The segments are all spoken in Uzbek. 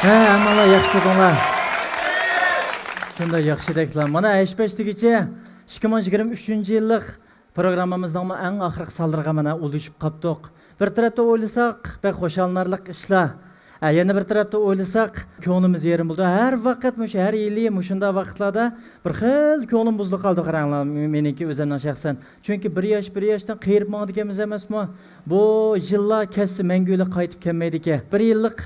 Hammalar yaxshi bo'linglar. Shunday yaxshideklar. Mana H5-gacha 2023-yillik programmamizning eng oxirgi sonlariga mana ulashib qoldik. Bir tarafda o'ylasak, bek xo'shalnarlik ishlar. Yana bir tarafda o'ylasak, ko'nglimiz yerim bo'ldi. Har vaqt mushu har yili mushunda vaqtlarda bir xil ko'nglim buzilib qoldi qaranglar, meniki o'zimning shaxsan. Chunki bir yoshdan qiyirib mangdiganmiz emasmi? Bu yillar kesse mangulik qaytib kelmaydi ekan. Bir yillik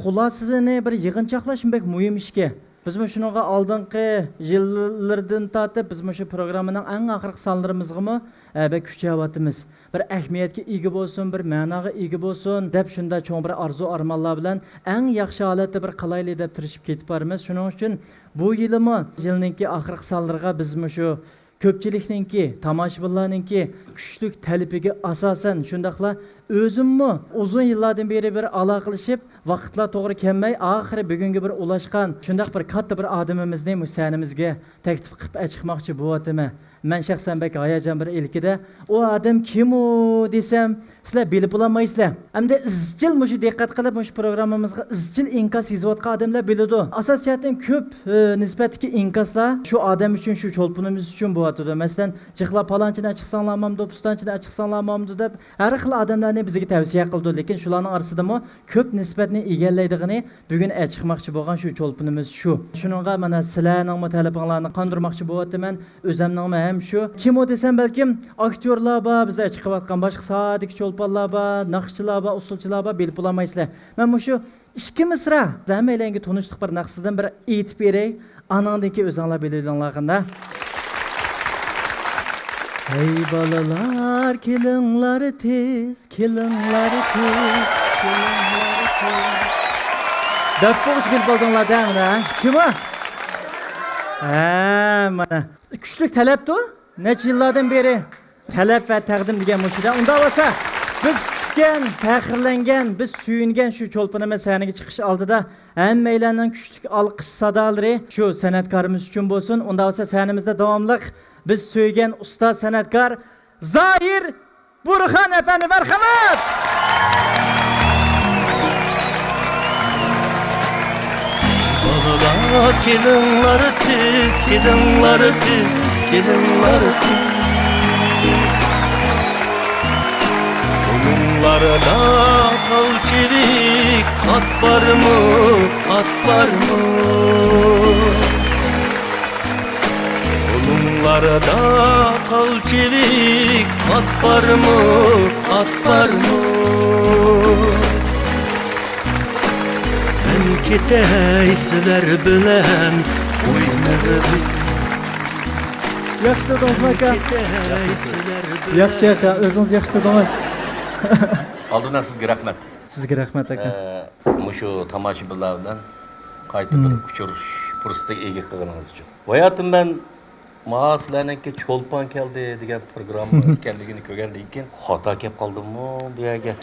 xulosasini bir yig'inchoqlash bek muhim ishga. Biz shunga oldingi yillardan tortib biz shu programmaning eng oxirgi sonlarimizga bek kuchayapmiz. Bir ahamiyatga ega bo'lsin, bir ma'noga ega bo'lsin deb shunda cho'ng bir arzu armonlar bilan eng yaxshi holatda bir qilaylik deb tirishib ketib boramiz. Shuning uchun bu yilmi yilningki oxirgi sonlarga biz shu ko'pchilikninki, tomoshabinlarninki kuchlik talabiga asosan shundaqla o'zimmi uzun yillardan beri bir aloqalashib, vaqtlar to'g'ri kelmay, oxiri bugunga bir ulashgan shundaq bir katta bir odamimizni musanimizga taklif qilib chiqmoqchi bo'laman. Men shaxsan bek hayajon bir ilkida o odam kim u desam, sizlar bilib bo'lmaysizlar. Hamda izchil mushu diqqat qilib mushu programmamizga izchil inkas yozayotgan odamlar biladi. Asosiyatdan ko'p nisbatdagi inkaslar shu odam uchun, shu cho'lpunimiz uchun bo'latdi. Masalan, chiqlar palonchini chiqsanlarmamdi, pustanchini chiqsanlarmamdi deb har xil odamlarni bizga tavsiya qildi. Lekin shularning orasidami ko'p nisbatni egallaydigini bugun chiqmoqchi bo'lgan shu cho'lpunimiz shu. Shuningga mana sizlarning talabinglarni qondirmoqchi bo'laman. O'zimning şu kim o desem belki aktyorlar ba bize çıkıvatkan başka sadik çolpanlar ba nakşçılar ba usulçular ba bilip bulamayızlar. Ben şu işki misra zahmeylenge tanıştık bir nakşıdan bir eğitip verey anandaki özanlar belirlenlerinde. Hey balalar kilinleri tez kilinleri tez kilinleri tez. Dört boğuş bilip oldunlar değil mi lan? Kim o? Mana küçlük talepti o. Neçə yıllardan beri talep ve təqdim degan müşide. Onda olsa biz küçükken, fəxirləngen, biz suyungen şu çolpanıma sahneye çıkış aldıda həmmeyləndən küçlük alqış sadaları şu sanatkarımız üçün bolsun. Onda olsa sahnemizde devamlıq biz söygen usta sanatkar Zahir Burhan efendi merhamet. Kilinları tez, kilinları tez, kilinları tez. Onunlarda kalçilik at var mı, at var mı? Onunlarda kalçilik at var mı, at var mı? Keteysiler bilen oynadı. Yaxşı dostum aka. Yaxşı aka, özünüz yaxşı dostum. Aldığına sizge rahmet. Sizge rahmet aka. Muşu tomoshabinlar bilan qayta bir uchirish fursatiga ega qilganingiz uchun. Hayatım ben sizlarniki cho'lpon keldi degan programma ekanligini ko'rgandan keyin xato kelib qoldimmi bu yerga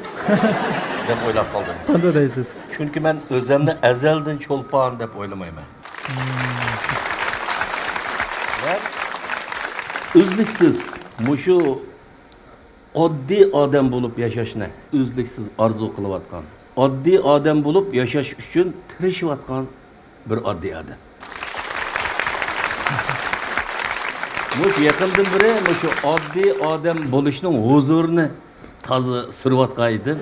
deb o'ylab qoldim. Qanday deysiz? Chunki men o'zimni azaldan cho'lpon deb o'ylamayman. Uzluksiz mushu oddiy odam bo'lib yashashni uzluksiz orzu qilayotgan, oddiy odam bo'lib yashash uchun tirishayotgan bir oddiy odam. Mush yaqindan biri mushu oddiy odam bo'lishning huzurini toza surayotgan edi.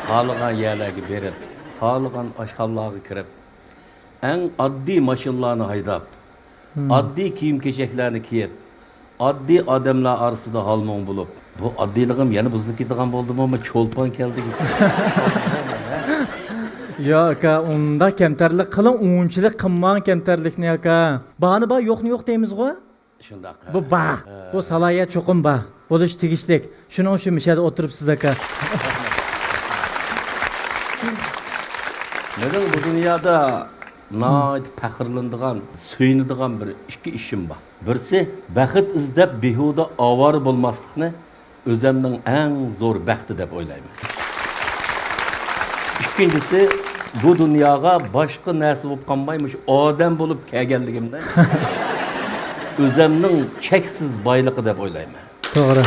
Xohlagan yerlarga berib, xohlagan oshxonalarga kirib, eng oddiy mashinalarni haydab, oddiy kiyim-kechaklarni kiyib, oddiy odamlar orasida halmon bo'lib, bu oddiyligim yana buzilib ketgan bo'ldimi, ama cho'lpon keldi. Ya aka, unda kemtarlik qilin, o'nchilik qilmang kemtarlikni aka. Bani ba, yo'qni yo'q deymiz-ku? Shundaq. Bu ba, bu salohiyat cho'qim ba, bo'lish tegishlik. Shuning uchun mishada o'tiribsiz aka. Neden bu dünyada nait faxrlanadigan, suyunadigan bir ikki ishim bor. Birisi baxt izlab behuda avor bo'lmaslikni o'zimning eng zo'r baxti deb o'ylayman. İkincisi bu dunyoga boshqa narsa bo'lib qolmaymish, odam bo'lib kelganligimda o'zimning cheksiz boyligi deb o'ylayman. To'g'ri.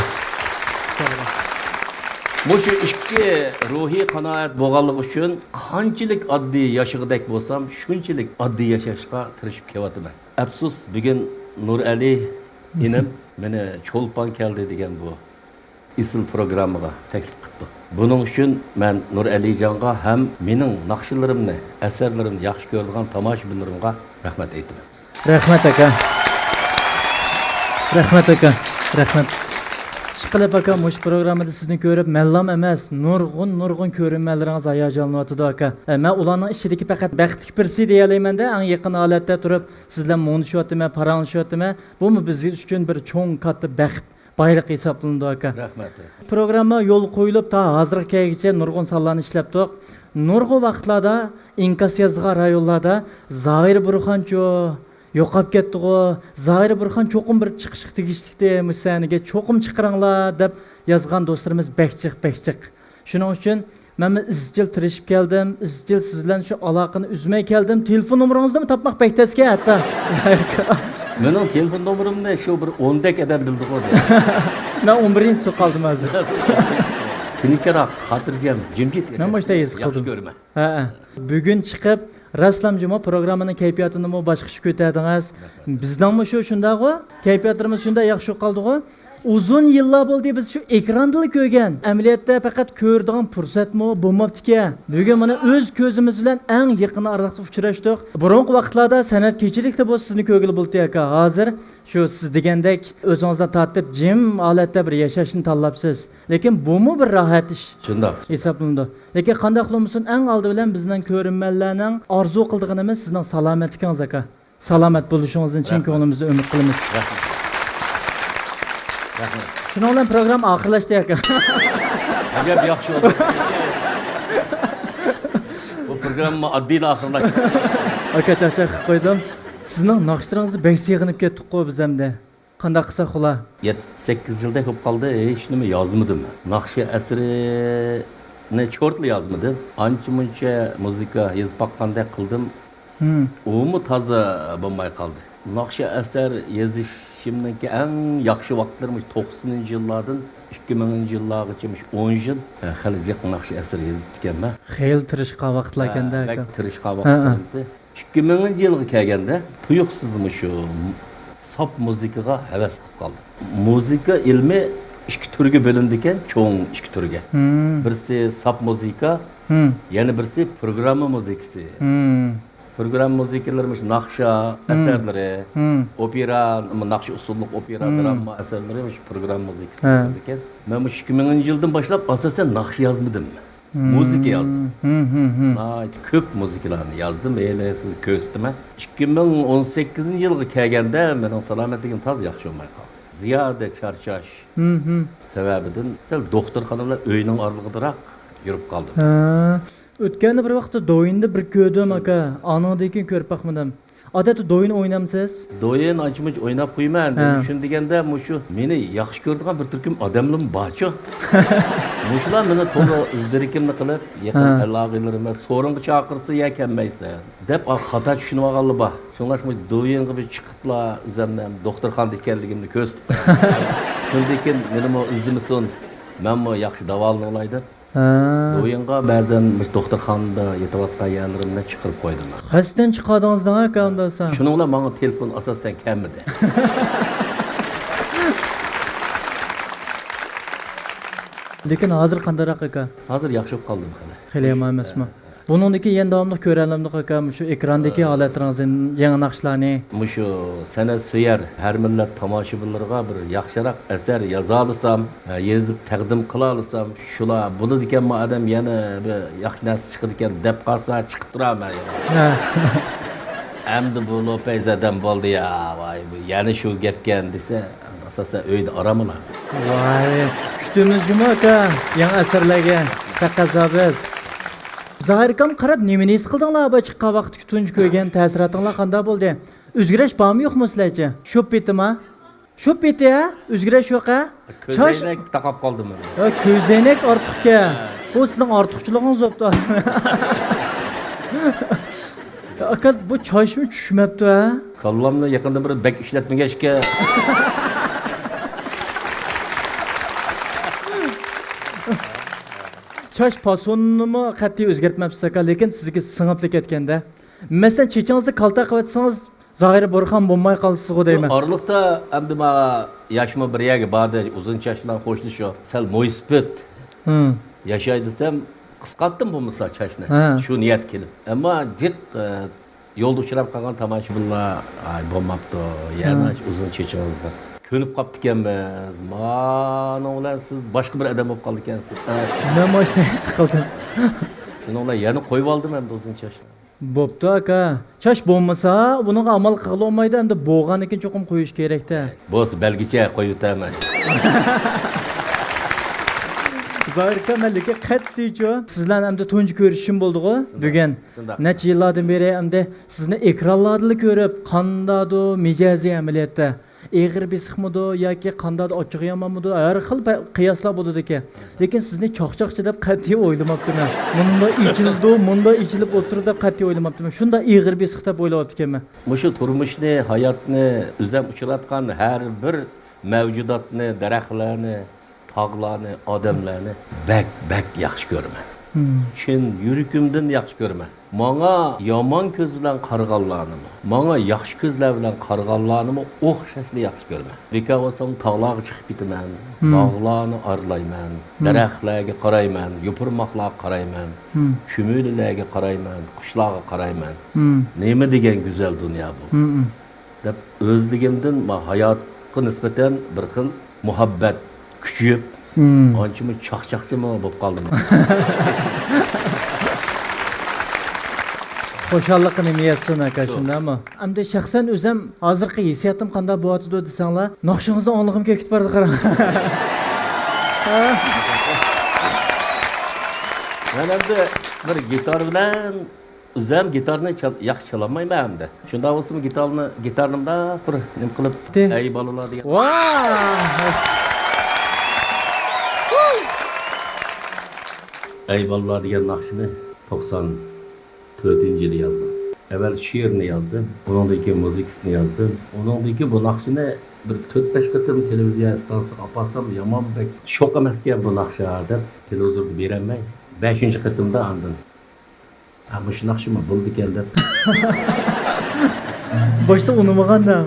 Muşu ikki ruhiy qanoat bo'lganligi uchun qanchalik oddiy yashag'idek bo'lsam, shunchalik oddiy yashashga tirishib kelyapman. Afsus, bugun Nurali inim meni cho'lpon keldi degan bu isil programmaga taklif qildi. Buning uchun men Nuralijonga ham mening naqshlarimni, asarlarimni yaxshi ko'rgan tomoshabinlarimga rahmat aytaman. Rahmat aka. Rahmat aka. Rahmat. Shiqilib aka, mush programmada sizni ko'rib, mallam emas, nurg'un ko'rinmalaringiz hayajonlanyapti aka. Men ularning ichidagi faqat baxtli birisi deya olaman-da, eng yaqin holatda turib, sizlar mo'nishyaptimi, parangishyaptimi? Bu biz uchun bir cho'ng katta baxt, boylik hisoblanadi aka. Rahmat. Programma yo'l qo'yilib, ta hozirgi kaygacha nurg'un sonlarni ishlabdik. Nurg'un vaqtlarda inkas yozgan rayonlarda Zoir Burxoncho yo'qab ketdi-ku. Zoir Burxon cho'qim bir chiqishga tegishlikda musaniga cho'qim chiqaringlar deb yozgan do'stlarimiz bekchiq. Shuning uchun men izchil tirishib keldim. Izchil siz bilan shu aloqani uzmay keldim. Telefon nomeringizni topmoq bektasga hatto Zoir aka. Mening telefon nomerimni shu bir 10 dak adam bildi qo'ydi. Men 11-chi qoldim hozir. Kinicharoq xotirjam, jimjit. Men boshda his qildim. Yaxshi ko'raman. Ha. Bugun chiqib Raslamjimo programmaning kayfiyatini boshqacha ko'tardingiz. Bizdangmi shundaqo? Kayfiyatlarimiz shunda yaxshi qoldi-ku. Uzun yillar bo'ldi biz shu ekranda ko'rgan. Amaliyotda faqat ko'radigan fursatmi bo'lmabdi-ki. Bugun mana o'z ko'zimiz bilan eng yaqin orada uchrashdik. Burungi vaqtlarda san'at kechilikda bu sizni ko'ngil bo'ldi aka. Hozir shu siz degandek o'zingizdan tortib jim holatda bir yashashni tanlabsiz. Lekin bumi bir rohat ish. Shundoq. Hisoblandi. Lekin qanday qilamisin eng oldi bilan bizning ko'rinmalarning orzu qildig'imiz sizning salomatligingiz aka. Salomat bo'lishingizni chin ko'nglimizda umid qilamiz. Rahmat. Shuning bilan program oxirlashdi aka. Gap yaxshi oldu. Bu programma oddiy oxirlashdi. Aka charchaq qo'ydim. Sizning naqshlaringizni bek sig'inib ketdik-ku biz hamda. Qanday qilsa xula? 7-8 yilda ko'p qoldi, hech nima yozmadim. Naqsha asrini cho'rtli yozmadim. Ancha-muncha muzika yozib baqqandek qildim. Umi toza bo'lmay qoldi. Naqsha asar yozishimdagi eng yaxshi vaqtlarim 90-yillardan 2000-yillargacha 10 yil hali naqsha asar yozib ekanman. Xeyl tirishqa vaqtlar ekanda aka. Tirishqa vaqtlar. 2000-yilga kelganda tuyuqsizmi shu sap muzikaga havas qilib qoldim. Muzika ilmi ikki turga bo'lindi ekan, cho'ng ikki turga. Birisi sap muzika, yana birisi programma muzikasi. Program muzikalarimiz naqsha asarlari, opera, naqsha usulli opera, drama asarlari shu program muzikasi ekan. Men 2000-yildan boshlab asosan naqsha yozmadim. Muzika yazdım. Ko'p muzikalarni yazdım. Eyle siz ko'rsatdim. 2018-yilga kelganda mening salomatligim toz yaxshi bo'lmay qoldi. Ziyoda charchash sababidan sal doktorxonalar uyning orlig'idaroq yurib qoldim. O'tgan bir vaqtda do'yinda bir ko'rdim aka. Anadagi ko'rib baqmadim. Odatda do'yin o'ynamsiz? Do'yin ancha-muncha o'ynab qo'yman. Shun deganda mushu meni yaxshi ko'radigan bir turkum odamlar borchu. Mushular meni to'g'ri izdirikimni qilib, yaqin aloqalarimga so'ringa chaqirsa ya kelmaysa deb xato tushunib olganlar bor. Shunlar shu do'yinga bir chiqiblar, o'zimdan doktorxonada ekanligimni ko'rsatib. Shundan keyin meni izdimasin, menmi yaxshi davolani olay deb do'yinga ba'zan doktorxonada yetayotgan yerlarimni chiqarib qo'ydim. Qasddan chiqadingizdan aka undasan. Shuning bilan menga telefon asosan kelmadi. Lekin hozir qandayroq aka? Hozir yaxshi bo'lib qoldim hali. Xeyli yomon emasmi? Buningdagi yana davomli ko'ralamdik aka, shu ekrandagi holatlaringizning yangi naqshlarni. Shu san'at suyar har millat tomoshabinlarga bir yaxshiroq asar yoza olsam, yozib taqdim qila olsam, shular bo'ladi ekanmi odam yana bir yaxshi narsa chiqadi ekan deb qolsa chiqib turaman. Endi bu Lopezdan bo'ldi ya, voy bu yana shu gapgan desa, asosan uyda oramlar. Voy, kutdimiz juma aka, yangi asarlarga taqazobiz. Zoirkam qarab nimani his qildinglar bu chiqqan vaqtga tunji ko'rgan ta'siratinglar qanday bo'ldi? O'zgarish bormi yo'qmi sizlarcha? Shu petimi? Shu peti ha? O'zgarish yo'q-a? Ko'zoynak taqab qoldim men. Ko'zoynak ortiqcha. Bu sizning ortiqchiligingiz bo'pti aslida. Aka bu choshmi tushmabdi ha? Kallamni yaqinda bir bek ishlatmagachga Çaş pasonunu mu qat'iy o'zgartmabsiz aka, lekin sizga singib ketganda. Masalan, chechingizni qalta qilib etsangiz, zahiri burxan bo'lmay qolsiz-ku deyman. Aralıkta endi mana yaşıma bir yerga bordi, uzun çaşlar qo'shilishib, sal mo'ysipit Hı. yashay desam, qisqartdim bo'lmasa chashni. Ha. Shu niyat kelib. Ammo jit yo'lda uchrab qolgan tomoshabinlar, ay bo'lmabdi, yana uzun chechingiz. Ko'nib qolibdi ekanmiz. Mana ular siz boshqa bir odam bo'lib qoldi ekansiz. Nima ishlaysiz qildim? Shuni ular yana qo'yib oldim endi uzun chashni. Bo'pti aka. Chash bo'lmasa, buning amal qila olmaydi, endi bo'lgan ekan cho'qim qo'yish kerak-da. Bo'lsa belgicha qo'yib o'taman. Zahir kamalligi qat'iycha. Sizlar endi tunji ko'rishim bo'ldi-ku bugun. Shundoq. Necha yillardan beri endi sizni ekranlarda ko'rib, qandado mijozi amaliyotda eg'ir besiqmidi yoki qandado ochiq yomonmidi, har xil qiyoslar bo'ldi ekan. Lekin sizni choqchoqchi deb qat'iy o'ylamabdiman. Bunda ichilib o'tirdi deb qat'iy o'ylamabdiman. Shunda eg'ir besiq deb o'ylayapti ekanman. Mushu turmushni, hayotni o'zam uchratgan har bir mavjudotni, daraxtlarni, tog'larni, odamlarni bak yaxshi ko'raman. Chin yuragimdan yaxshi ko'raman. Menga yomon ko'z bilan qaraganlarni, menga yaxshi ko'zlar bilan qaraganlarni o'xshashli yaxshi ko'raman. Bekor bo'lsam tog'larga chiqib ketaman, tog'larni arlayman, daraxtlarga qarayman, yupurmoqlarga qarayman, ko'millarga qarayman, qushlarga qarayman. Nima degan go'zal dunyo bu. deb o'zligimdan hayotga nisbatan bir xil muhabbat kuchayib, anchami chaqchaqchimi bo'lib qoldim. Xo'shalliqni niyatsin aka shundami? Endi shaxsan o'zim hozirgi hissiyotim qanday bo'lyapti desanglar, naqshingizni anlig'im ketib bordi qarang. Men endi bir gitar bilan o'zim gitarni yaxshi chalolmayman endi. Shunda bo'lsa gitarnimda bir nim qilib ey bolalar degan. Ey bolalar degan naqshini 94-yili yazdım. Evvel şiirini yazdım, ondan keyin muzikasini yazdım. Ondan keyin bu naqshini bir 4-5 qatim televiziya stansiyasiga aparsam yomon bek şok emaskan bu naqsha deb televizorda berolmay 5-qatimda andin. Ama shu naqshimi bo'ldi ekan deb. Boshda unumagandam.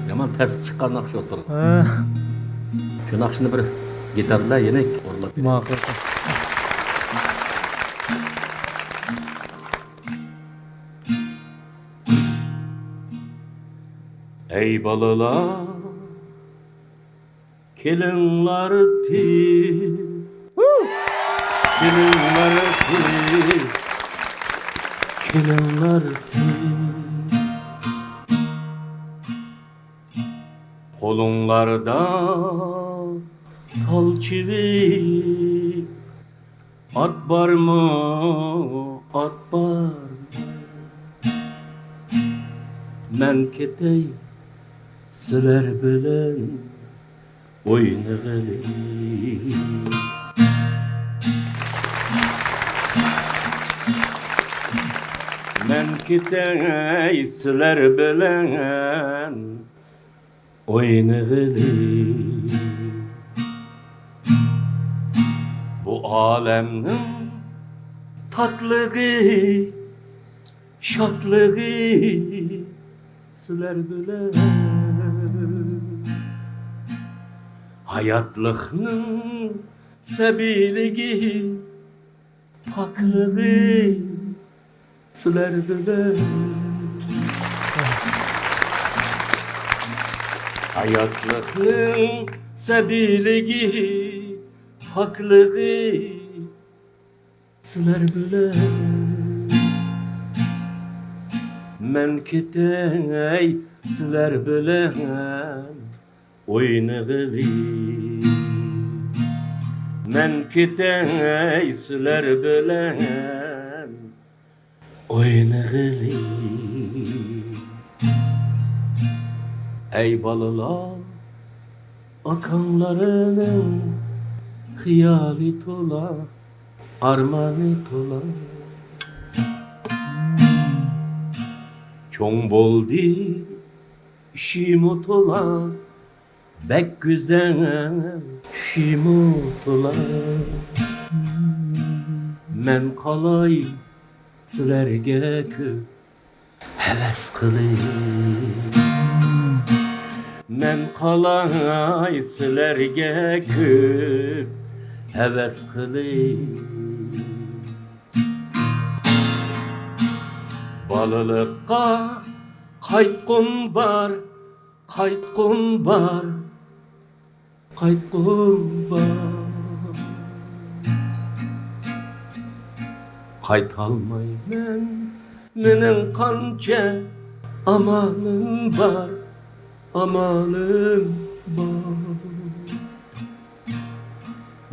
Yomon ters chiqqan naqsh o'tirdi. Shu naqshni bir gitarla yenik o'rlab. Ma'qul. Ey balalar, kelinlar tiz, kelinlar tiz, kelinlar tiz. Kolunlarda tal çivi, at var mı, at var mı? Men ketey sizler bilen oynayalım. Men ketey sizler bilen oynayalım. Bu alemnin tatlığı, şatlığı sizler bilen. Hayatlıqның səbiligi, paklығы sizler bilen. Hayatlıqның səbiligi, paklığı sizler bilen. Men ketey sizler bilen oynayalım. Men ketey sizler bilen oynayalım. Ey balalar, akanlarının hiyali tola, armani tola. Çoğun boldi işim otola, bek güzel Şimutlar Men qalay sizlarga ko'p havas qilib Men qalay sizlarga ko'p havas qilib Balalıqqa qaytqun bar qaytqun bar qaytqun bar Qaytalmayman mening qancha amalim var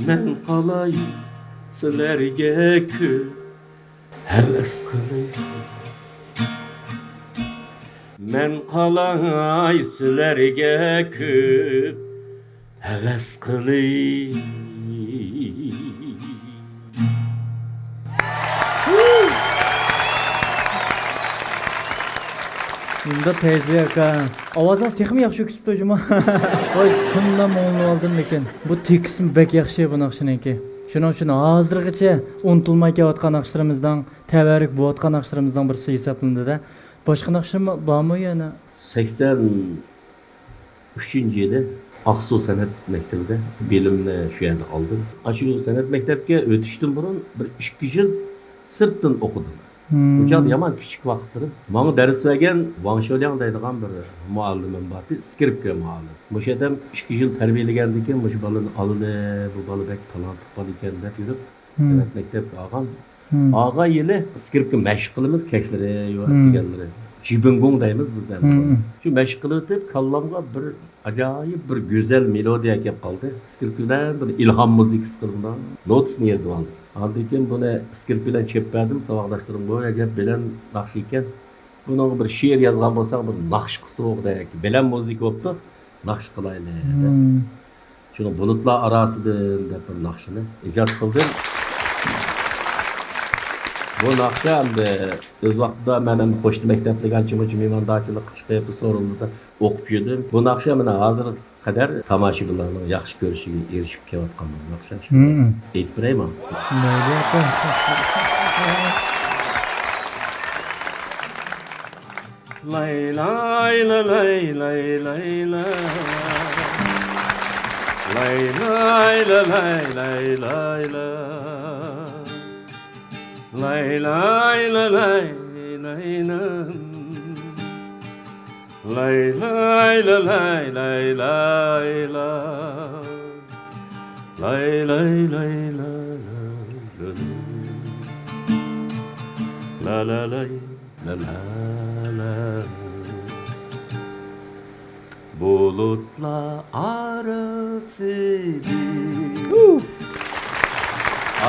Men qalay sizlarga ko'p havas qilib Men qalay sizlarga ko'p havas qilib Bunda Feyzi aka. Ovozing texmi yaxshi o'kisibdi juma. Voy, shundan mo'lni oldim lekin. Bu tekism bek yaxshi bu naqshiniki. Shuning uchun hozirgacha unutilmay kelayotgan naqshlarimizdan, tabarruk bo'layotgan naqshlarimizdan birisi hisoblanadi-da. Boshqa naqshim bormi yana? 83-yili Aqsu san'at maktabida bilimni shu yerda oldim. Shu san'at maktabga o'tishdan burun bir 2 yil sirtdan o'qidim. Bu chog'da yomon kichik vaqtda menga dars bergan Wang Sholyang deydigan bir muallimim bor, skripka muallim. O'sha yerdan 2 yil tarbiyalagandan keyin o'sha bolani oldi, bu bola bek talantli bola ekan deb yurib, san'at maktabga olgan. Olgan yili skripka mashq qilamiz, kechlari yo'q deganlari. Jibingong deymiz bizda. Shu mashq qilib kallamga bir ajoyib bir go'zal melodiya kelib qoldi. Skripkadan bir ilhom muzikasi qildim. Notasini yozib oldim. Ondan keyin buni skrip bilan chep berdim, savoqdashtirim bo'ya gap bilan naqsh ekan. Buni bir she'r yozgan bo'lsak, bir naqsh qilsak, bilan muzika bo'libdi, naqsh qilaylik deb. Shuni bulutlar orasidan deb bir naqshini ijod qildim. Bu naqsha endi o'z vaqtida men ham qo'shni maktabda qancha-muncha mehmondorchilik qilib so'rildi o'qib yurdim. Bu naqsha mana hozir qadar tomoshabinlarning yaxshi ko'rishiga erishib kelayotgan naqsha. Aytib beraymi? Lay lay lay lay lay lay lay lay lay lay lay lay Lay lay lay lay lay lay lay lay lay lay lay lay lay la la lay la la la bulutlar arasıdır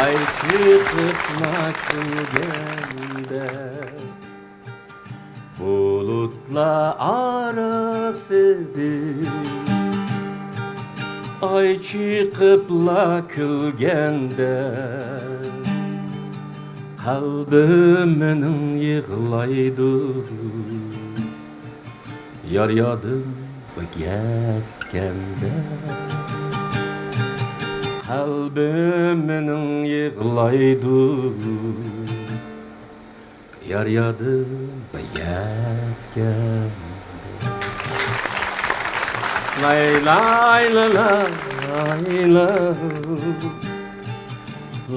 Ay çıkıp gölgende bulutlar arasıdır Ay çıkıp gölgende kalbimin yığlaydır Yar yadım yetkende Kalbimin yığlaydı Yar yadı yetken Lay lay la la lay la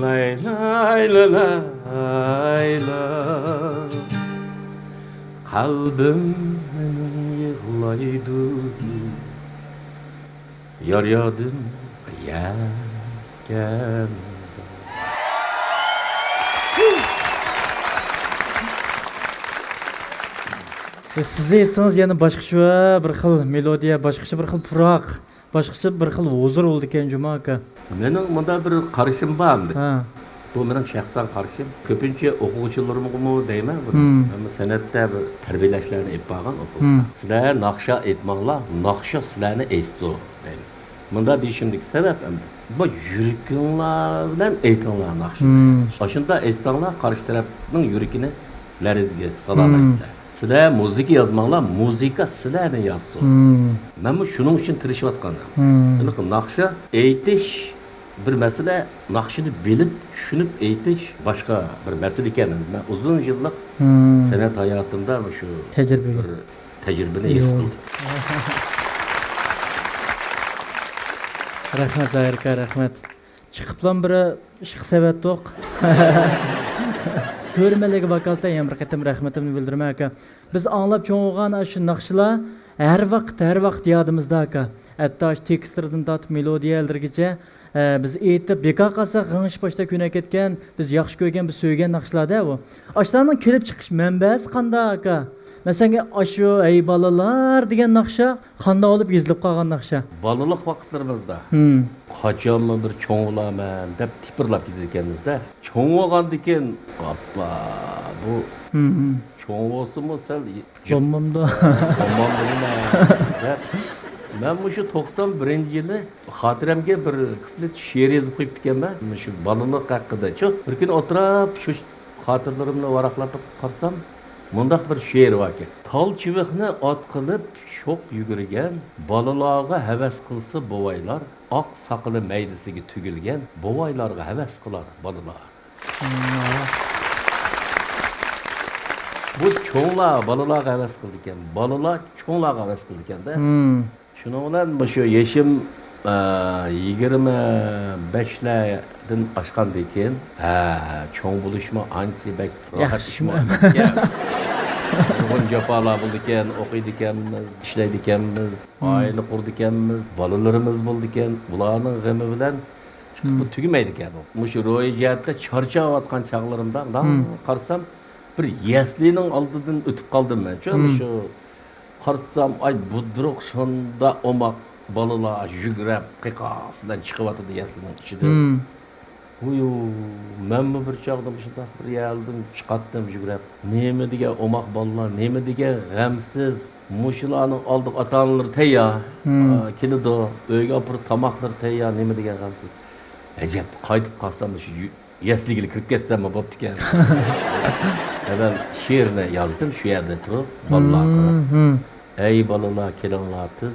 Lay lay la la lay la Kalbimin yığlaydı Yar yadı yetken Siz etsiniz yana boshqacha bir xil melodiya, boshqacha bir xil puroq, boshqacha bir xil huzur bo'ldi ekan Juma aka. Mening bunda bir qarashim bor. Ha. Bu mening shaxsan qarashim. Ko'pincha o'quvchilarimga deyman, men san'atda bir tarbiyalashlarni aytib qolgan o'quvchilar. Sizlar naqsha aytmanglar, naqsha sizlarni aytsin deyman. Bunda deyishimdagi sabab bu yurikinglar bilan aytinglar naqshni. Shunda aytsanglar qarshi tarafning yurikini larizga solamaysiz. Sizlar muzika yozmanglar, muzika sizlarni yozsin. Men shuning uchun tirishayotgandim. Aniq naqsha aytish bir masala, naqshini bilib, tushunib aytish boshqa bir masala ekan. Men uzun yillik san'at hayotimda shu tajribani his qildim. Rahmat Zoir aka, rahmat. Chiqiblan biri ishq savat yo'q. Ko'rmalarga vakolatan ham bir qatam rahmatimni bildiraman aka. Biz anglab cho'ng'igan shu naqshlar har vaqt yodimizda aka. Hatto shu tekstlardan tortib melodiyalargacha biz aytib beka qolsa g'ing'ish boshda ko'na ketgan, biz yaxshi ko'rgan, biz so'ygan naqshlarda bu. Ashlarning kelib chiqish manbasi qanday aka? Masalan, ashu ey balalar degan naqsha qanday olib yozilib qolgan naqsha? Balalik vaqtlarimizda qachonmi bir cho'ng'ilaman deb tipirlab ketganimizda, cho'ng bo'lgandan keyin oppa bu cho'ng bo'lsinmi sal Bommamda. Men shu 91-yili xotiramga bir kuplet she'r yozib qo'yib ekanman. Shu balalik haqida-chi. Bir kun o'tirib shu xotirlarimni varaqlab qarsam, mundaq bir she'r bor ekan. Tol chiviqni ot qilib sho'q yugurgan, balalarga havas qilsa bovaylar, oq soqoli maydasiga tugilgan, bovaylarga havas qilar balalar. Bu cho'nglar balalarga havas qildi ekan, balalar cho'nglarga havas qildi ekanda. Shuning bilan shu yashim 25lardan oshgandan keyin, cho'ng bo'lishmi ancha bak rohatishmi. Nurg'un jafolar bo'ldi ekan, o'qiydi ekanmiz, ishlaydi ekanmiz, oila qurdi ekanmiz, bolalarimiz bo'ldi ekan. Bularning g'ami bilan chiqib tugamaydi ekan bu. Shu ro'yxatda charchayotgan chaqlarimda qarsam bir yaslining oldidan o'tib qoldim men. Shu qarsam ay budruq shunda omoq bolalar yugurib qiqasidan chiqyapti yaslining ichida. Uyu, menmi bir chaqda shunday bir yaldim, chiqatdim yugurib. Nima degan omoq bolalar, nima degan g'amsiz, mushularning oldiq ota-onalar tayyor. Keladi, uyga opirib tamoqlar tayyor, nima degan g'amsiz. Ajab, qaytib qolsam shu yasliga kirib ketsam bo'pti ekan. Ben she'rni yozdim shu yerda turib, bolalarga. Ey bolalar, kelinglar tez,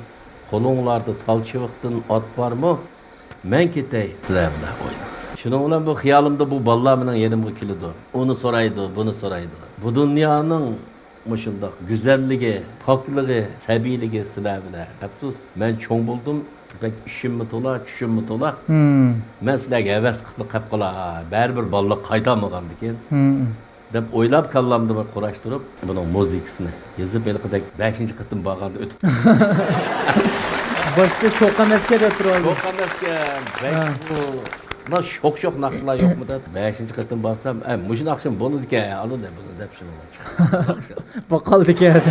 qo'linglarda talchiviqdan ot bormi? Men ketay sizlar bilan o'ynab. Shuning bilan bu xiyolimda bu bolalar bilan yanimga keladi. Uni so'raydi, buni so'raydi. Bu dunyoning mushundoq go'zalligi, pokligi, sabiyligi sizlar bilan. Afsus, men cho'ng bo'ldim. Bak ishimmi to'la, tushimmi to'la. Men sizlarga havas qilib qolib qolar. Baribir bolalar qaytamagandan keyin. deb o'ylab kallamda bir qurashtirib, buning muzikasini yozib belqidek 5-qatim borganda o'tib. Boshda sho'q emasga deb turadi. Sho'q emasga, bu sho'q naqshlar yo'qmi deb 5-qatim borsam, mushun naqshim bo'ladi ekan, alın deb shuni. Bu qoldi ekan.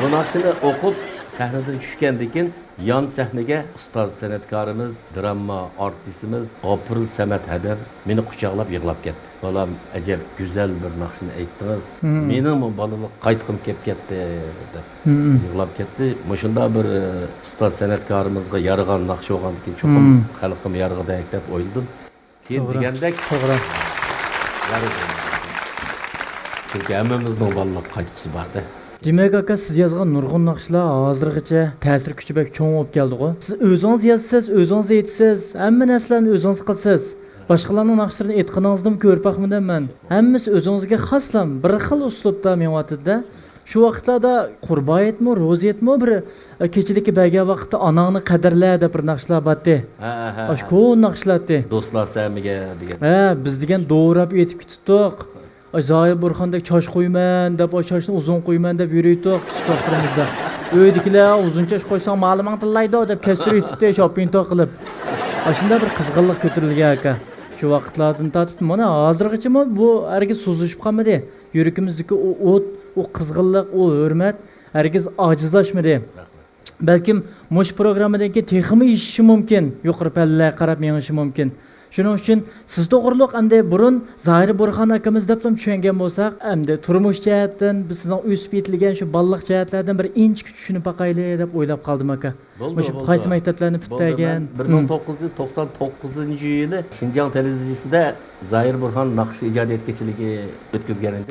Bu naqshini o'qib sahnadan tushgandan keyin yan sahnaga ustoz san'atkorimiz, drama artistimiz April Samat Hadar meni quchoqlab yig'lab ketdi. Bolam, ajab güzel bir naqshni aytdingiz. Mening balalik qaytqim kelib ketdi deb yig'lab ketdi. Shunda bir ustoz san'atkorimizga yarıgan naqsh bo'lgandan keyin cho'qim xalqim yarıg'idek deb o'yladim. Keyin degandek to'g'ri. Chunki hammamizning balalik qaytqisi borda. Demek aka siz yozgan nurg'un naqshlar hozirgacha ta'sir kuchi bek cho'ng bo'lib keldi-ku. Siz o'zingiz yozsiz, o'zingiz aytsiz, hamma narsalarni o'zingiz qilsiz. Boshqalarning naqshlarini aytganingizdan ko'rpaqmidan men. Hammasi o'zingizga xoslam, bir xil uslubda menyapti-da. Shu vaqtlarda qurboniyatmi, ro'ziyatmi bir kechilikka bergan vaqtda onangni qadrla deb bir naqshlar bordi. Ha. Oshko naqshlardi. Do'stlar samiga degan. Biz degan doğrab aytib ketdik. Zoir Burxondek chosh qo'yman deb, choshni uzun qo'yman deb yuriydik kichik vaqtimizda. Uydagilar uzun chosh qo'ysang ma'lumot tillaydi deb kestirib ketdi, shopping qilib. Shunda bir qizg'inlik ko'tarilgan aka. Shu vaqtlardan tortib mana hozirgacha bu hargiz so'zlashib qolmadi. Yuragimizdagi o o't, o qizg'inlik, o hurmat hargiz ojizlashmadi. Balkim mush programmadagi texmi ishishi mumkin, yuqori pallaga qarab menishi mumkin. Shuning uchun siz to'g'riliq hamda burun Zoir Burxon akamiz deb tushungan bo'lsak, hamda turmush jihatdan bizning o'sib yetilgan shu balliq jihatlardan bir inchik tushunib baqayli deb o'ylab qoldim aka. Shu qaysi maktablarni bitmagan? 1999-yili Şinjan televiziyasida Zoir Burxon naqsh ijodiyat kechiligi o'tkazgan edi.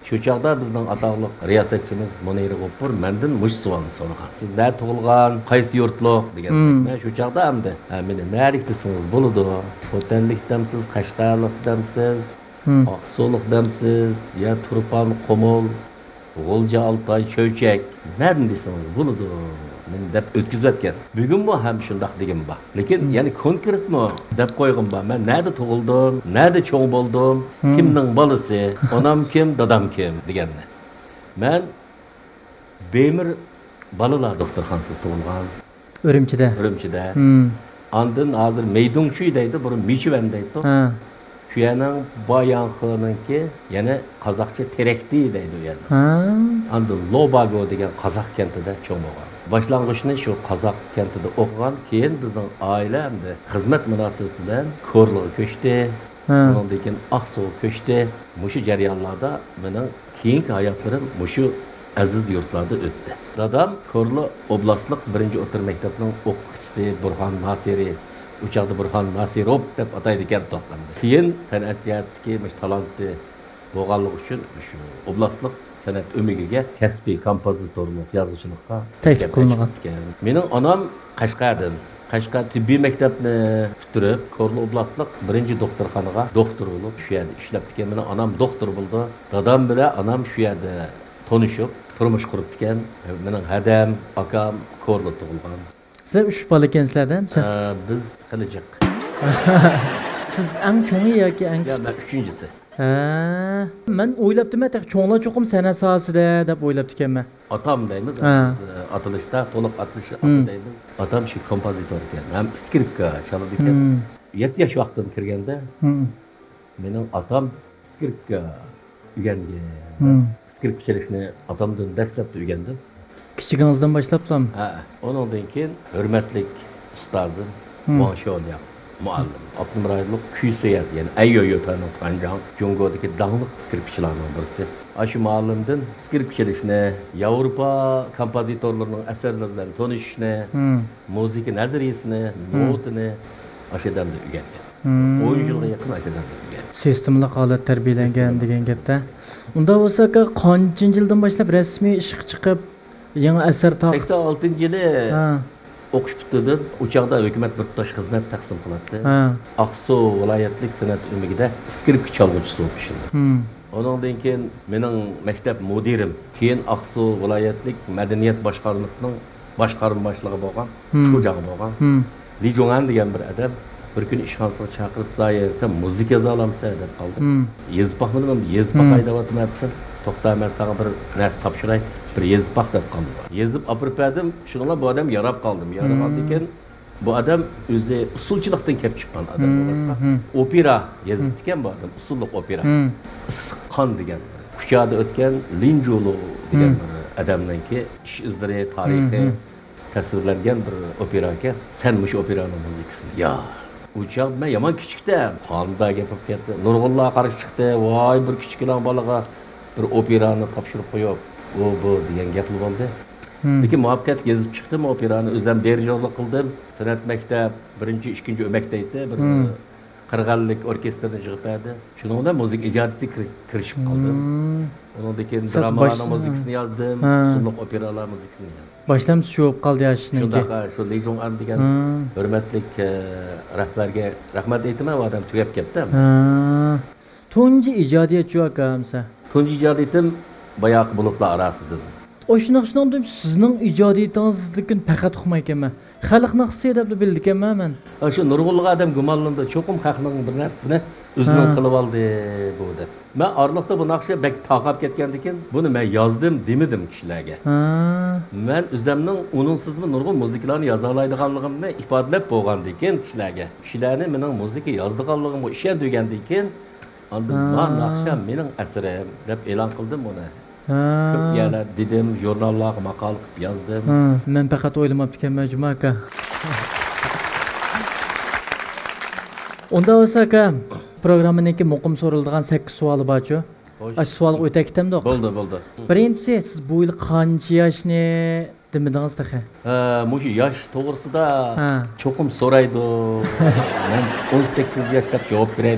Shu chog'da bizning atoqli riyosatchimiz Munira G'offur mendan mush savolni so'ragan. Siz nerda tug'ilgan, qaysi yurtliq degan. Men shu chog'da hamda meni nerlik desangiz bo'ladi. Xotanlikdamsiz, Qashqarlikdamsiz, Oqsuliqdamsiz, ya Turpan, Qumul, G'o'lja, Altay, Cho'chak, nerda desangiz bo'ladi. Men deb o'tkazayotgan. Bugun bu ham shundoq degan bor. Lekin ya'ni konkretmi deb qo'ygan bor. Men nerda tug'ildim, nerda cho'ng bo'ldim, kimning bolasi, onam kim, dadam kim deganni. Men Bemir balalar doktorxonasida tug'ilgan. Urumchida. Andın hozir Meydunchuy deydi, burun Michivan deydi. Shu yerning Boyanxoniki, yana qozoqcha Terakdi deydi u yerda. Andın Lobago degan qozoq kentida cho'ng bo'lgan. Başlangıçını şu Kazak kentinde okuyan, keyin bizning aile hamda xizmat munosabati bilan Ko'rliqqa ko'chdi. Undan keyin Aqsuga ko'chdi. Mushu jarayonlarda mening keyingi hayotlarim mushu aziz yurtlarda o'tdi. Dadam Ko'rliq oblastlik 1-o'rta maktabining o'qituvchisi Burxon Nasiri, uchoqda Burxon Nasirov deb ataydi ekan to'xtamda. Keyin san'atiyatdagi talantli bo'lganligi uchun shu oblastlik san'at ömrüge kasbiy kompozitorlik, yozuvchilikqa taklif qilingan. Mening onam Qashqardan. Qashqar tibbiy maktabni bitirib, Ko'rliq oblastlik 1-doktorxonaga doktor bo'lib, shu yerda ishlab ekan. Mening onam doktor bo'ldi. Dadam bilan onam shu yerda tanishib, turmush qurib ekan. Mening hadam, akam Ko'rliq tug'ilgan. Siz 3 bola ekansizlar-da? Biz Qilicaq. Siz eng cho'ngi yoki eng kichik? Men 3-chisi. Men o'ylabdim, cho'nglar cho'qim san'at sohasida deb o'ylabdi ekanman. Atam deymiz. Atılışda to'liq atilish deymiz. Atam shu kompozitor ekan. Ham skripka chalib ekan. 7 yosh vaqtim kirganda mening atam skripka o'rgangan. Skripka chalishni atamdan dastlab o'rgandim. Kichigingizdan boshlabmi? Ondan keyin hurmatli ustozim Monsho'lyap muallim. Abdumrayevlik kuysiyat, yani Ayyoyo tanıp Anjan, Jungo'daki dağlık skripçilarının birisi. Aşı muallimden skrip çalışını, Avrupa kompozitorlarının eserlerinden tanışını, müzik nazariyesini, notunu aşıdan da öğrendi. 10 yılga yakın aşıdan da öğrendi. Sistemli holat tarbiyalangan degan gapda. Unda bo'lsa qancha yildan boshlab rasmiy ishga chiqib, yangi asar 86-yili o'qish bitirdim. Uchoqda hukumat bir tosh xizmat taqsim qiladi. Aqsu viloyatlik san'at umigida skripka chalg'uvchisi bo'lib ishlaydi. Ondan keyin mening maktab mudirim, keyin Aqsu viloyatlik madaniyat boshqarmasining boshqarma boshlig'i bo'lgan, xo'jag'i bo'lgan. Li Jongan degan bir odam bir kun ishxonasiga chaqirib, "Zoyersa muzika yoza olamsan?" deb qoldi. Yezib baxmadim, yezib qaydayotyapsan. To'xta, men sana bir narsa topshiray. Bir yezib bax deb qoldi. Yezib opirpadim, shunga bu odam yarab qoldim. Yarab qoldi ekan, bu odam o'zi usulchilikdan kelib chiqqan odam bo'lsa, opera yezib ekan bu odam, usullik opera. Isqon degan, kuchada o'tgan Linjolo degan bir odamningki ish izlari, tarixi tasvirlangan bir opera ekan. Sen mush operaning muzikasini. Ya, uchoq men yomon kichikda, qonda gapib ketdi. Nurg'ullar qarshi chiqdi. Voy, bir kichkina bolaga bir operani topshirib qo'yib, bu degan gap bo'ldi. Lekin muvaffaqiyat yezib chiqdim, operani o'zim dirijonlik qildim. San'at maktab 1-2 o'makdaydi, bir qirg'anlik orkestrida yig'ibdi. Shuningda muzik ijodiga kirishib qoldim. Undan keyin dramalarning muzikasini yozdim, sunliq operalar muzikasini yozdim. Boshlamchi shu bo'lib qoldi yoshingizda. Shundaqa, shu Li Jongan degan hurmatli rahbarga rahmat aytaman, u odam tugab ketdi. Tunji ijodiyatchi akamsa. Tunji ijodiyatim bayoq bulutlar orasida. O'shundan sizning ijodiyatingizni faqat o'qimaymanman. Xalqni hisse deb bildikanman men. Shu nurg'ulg'a odam gumonlandi, cho'qim xalqning bir narsasini o'zining qilib oldi bu deb. Men orliqda bu naqshga bek taqab ketgandikin, buni men yozdim demadim kishilarga. Men o'zimning uningsizmi nurg'un muzikalarni yoza oladiganligimni ifodalab bo'lgandikin kishilarga. Kishilarni mening muzika yozdiganligimga ishondirgandikin, ondan bu naqsha mening asarim deb e'lon qildim buni. Ko'p yerlar dedim, jurnallarga maqol qilib yozdim. Men faqat o'ylamabdi ekanman Juma aka. Onda bo'lsa aka, programmaniki muqim so'riladigan 8 savoli bor-ku. Xo'sh. Ash savolga o'tib ketamdiq. Bo'ldi. Birinchisi, siz bu yil qancha yoshni demedingiz taqa? Mushu yosh to'g'risida Ha. cho'qim so'raydi. Men 18 yoshda javob beray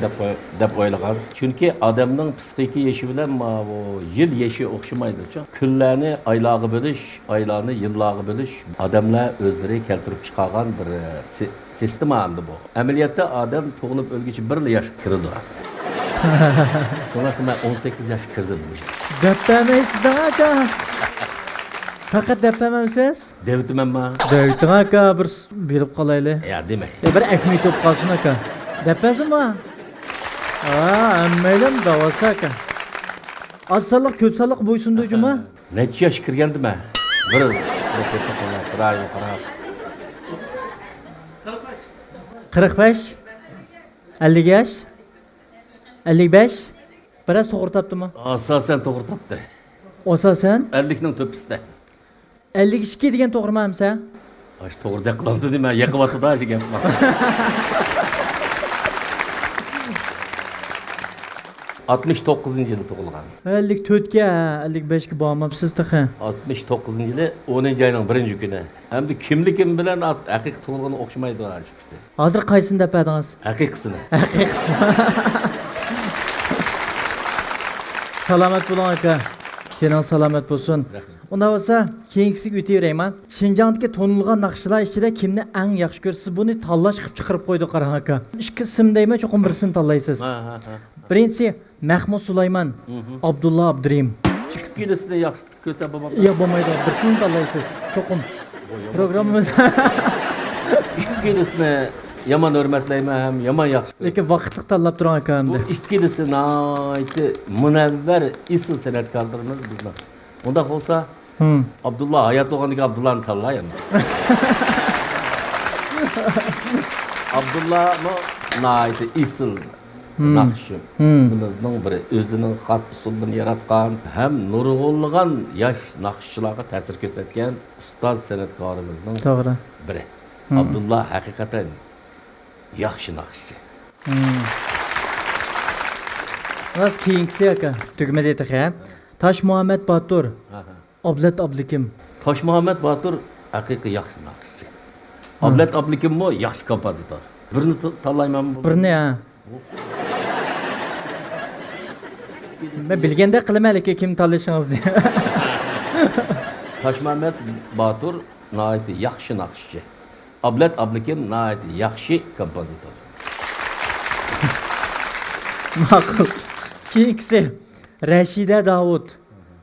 deb o'ylagan. Chunki odamning psixiki yeshi bilan bu yil yeshi o'xshamaydi-ku. Kunlarni oylarga bo'lish, oylarni yillarga bo'lish odamlar o'zlari keltirib chiqargan bir sistema endi bu. Amaliyotda odam tug'ilib o'lguncha bir yosh kiradi. Sonra ben 18 yaş kırdım bu işte. Deptemeysiz aka. Faqat deptememsiz? Devletim ama. Devletin aka bir bilib qolayli. Ya deme. Bir ekmek top qalsın aka. Deppesin mi? Ammelim davası aka. Az salliq, ko'p salliq bo'ysundu juma. Neçe yaş kırgandım ben? Bir çırayı qarab. 45. 50 yaş. 55. Biraz to'g'ri topdimi? Asasen to'g'ri topdi. Asosan 50ning to'pisida. 52 degan to'g'rimi hamsa? Aş to'g'ri deb qoldi dema, yiqyapti-da shu gap. 69 yılı tug'ilgan. 54 ga, 55 ga bormabsiz taqa. 69 yılı 10 ayning 1-chi kuni. Hamda kimlikim bilan haqiqiy tug'ilgan o'xshamaydi hechqisi. Hozir qaysini depadingiz? Haqiqisini. Salomat bo'ling aka. Keling salomat bo'lsin. Unda bo'lsa, keyingisiga o'taverayman. Shinjongdagi tonilgan naqshlar ichida kimni eng yaxshi ko'rsiz, buni tanlash qilib chiqarib qo'ydi qarang aka. Ikki ismdaymi, cho'qim birisini tanlaysiz. Ha. Birinchisi Mahmud Sulayman, Abdulla Abdurim. Ikkilisini yaxshi ko'rsa bo'lmaydi. Yo'q bo'lmaydi, birisini tanlaysiz. Cho'qim. Programmamiz ikkilisini yomon hurmatlayman ham, yomon yaxshi. lekin vaqtliq tanlab turing aka Bu endi. ikkilisi nayti munavvar isl san'atkorlarimiz bizlar. Unda bo'lsa Abdullah hayat bo'lganligi Abdullahni tanlaymiz. Abdullah nayti isl naqshim. Bunun biri o'zining xos usulini yaratgan, ham nurg'unlagan yosh naqshchilarga ta'sir ko'rsatgan ustoz san'atkorimizning To'g'ri. biri. Abdullah haqiqatan yaxshi naqshchi. Ras keyingisi aka. Tugmada etaqa. Tosh Muhammad Batur, Ablat Ablikim. Tosh Muhammad Batur haqiqiy yaxshi naqshchi. Ablat Ablikimmi yaxshi kompozitor. Birini tanlayman bu. Birini ha. Men bilganda qilaman lekin kim tanlashingizni. Tosh Muhammad Batur naiti yaxshi naqshchi. Ablat Ablikim naiti yaxshi kompozitor. Ma'qul. Keyingisi Rashida Davud,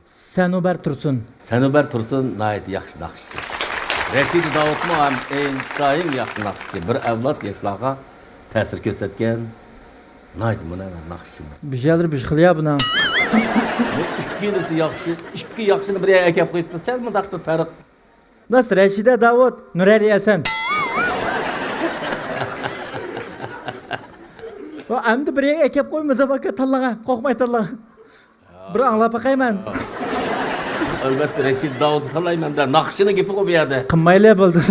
Sanubar Tursun. Sanubar Tursun naiti yaxshi naqshchi. Rashid Davudmi ham intayin yaxshi naqshchi. Bir avlod yoshlarga ta'sir ko'rsatgan naiti mana naqshchi. Bijadir bir xilya buni. İkilisi yaxshi, ikki yaxshini bir akab qo'yibdi. Sen bundaq bir farq. Nas Rashida Davud, Nurali Hasan. Va endi bir akab qo'ymadi baka tanlagan, qo'rqmay tanlagan. Bir anglab baqayman. Albatta Rashid Davud tanlaymanda naqshini gapi qo'yib berdi. Qilmaylar bo'ldi.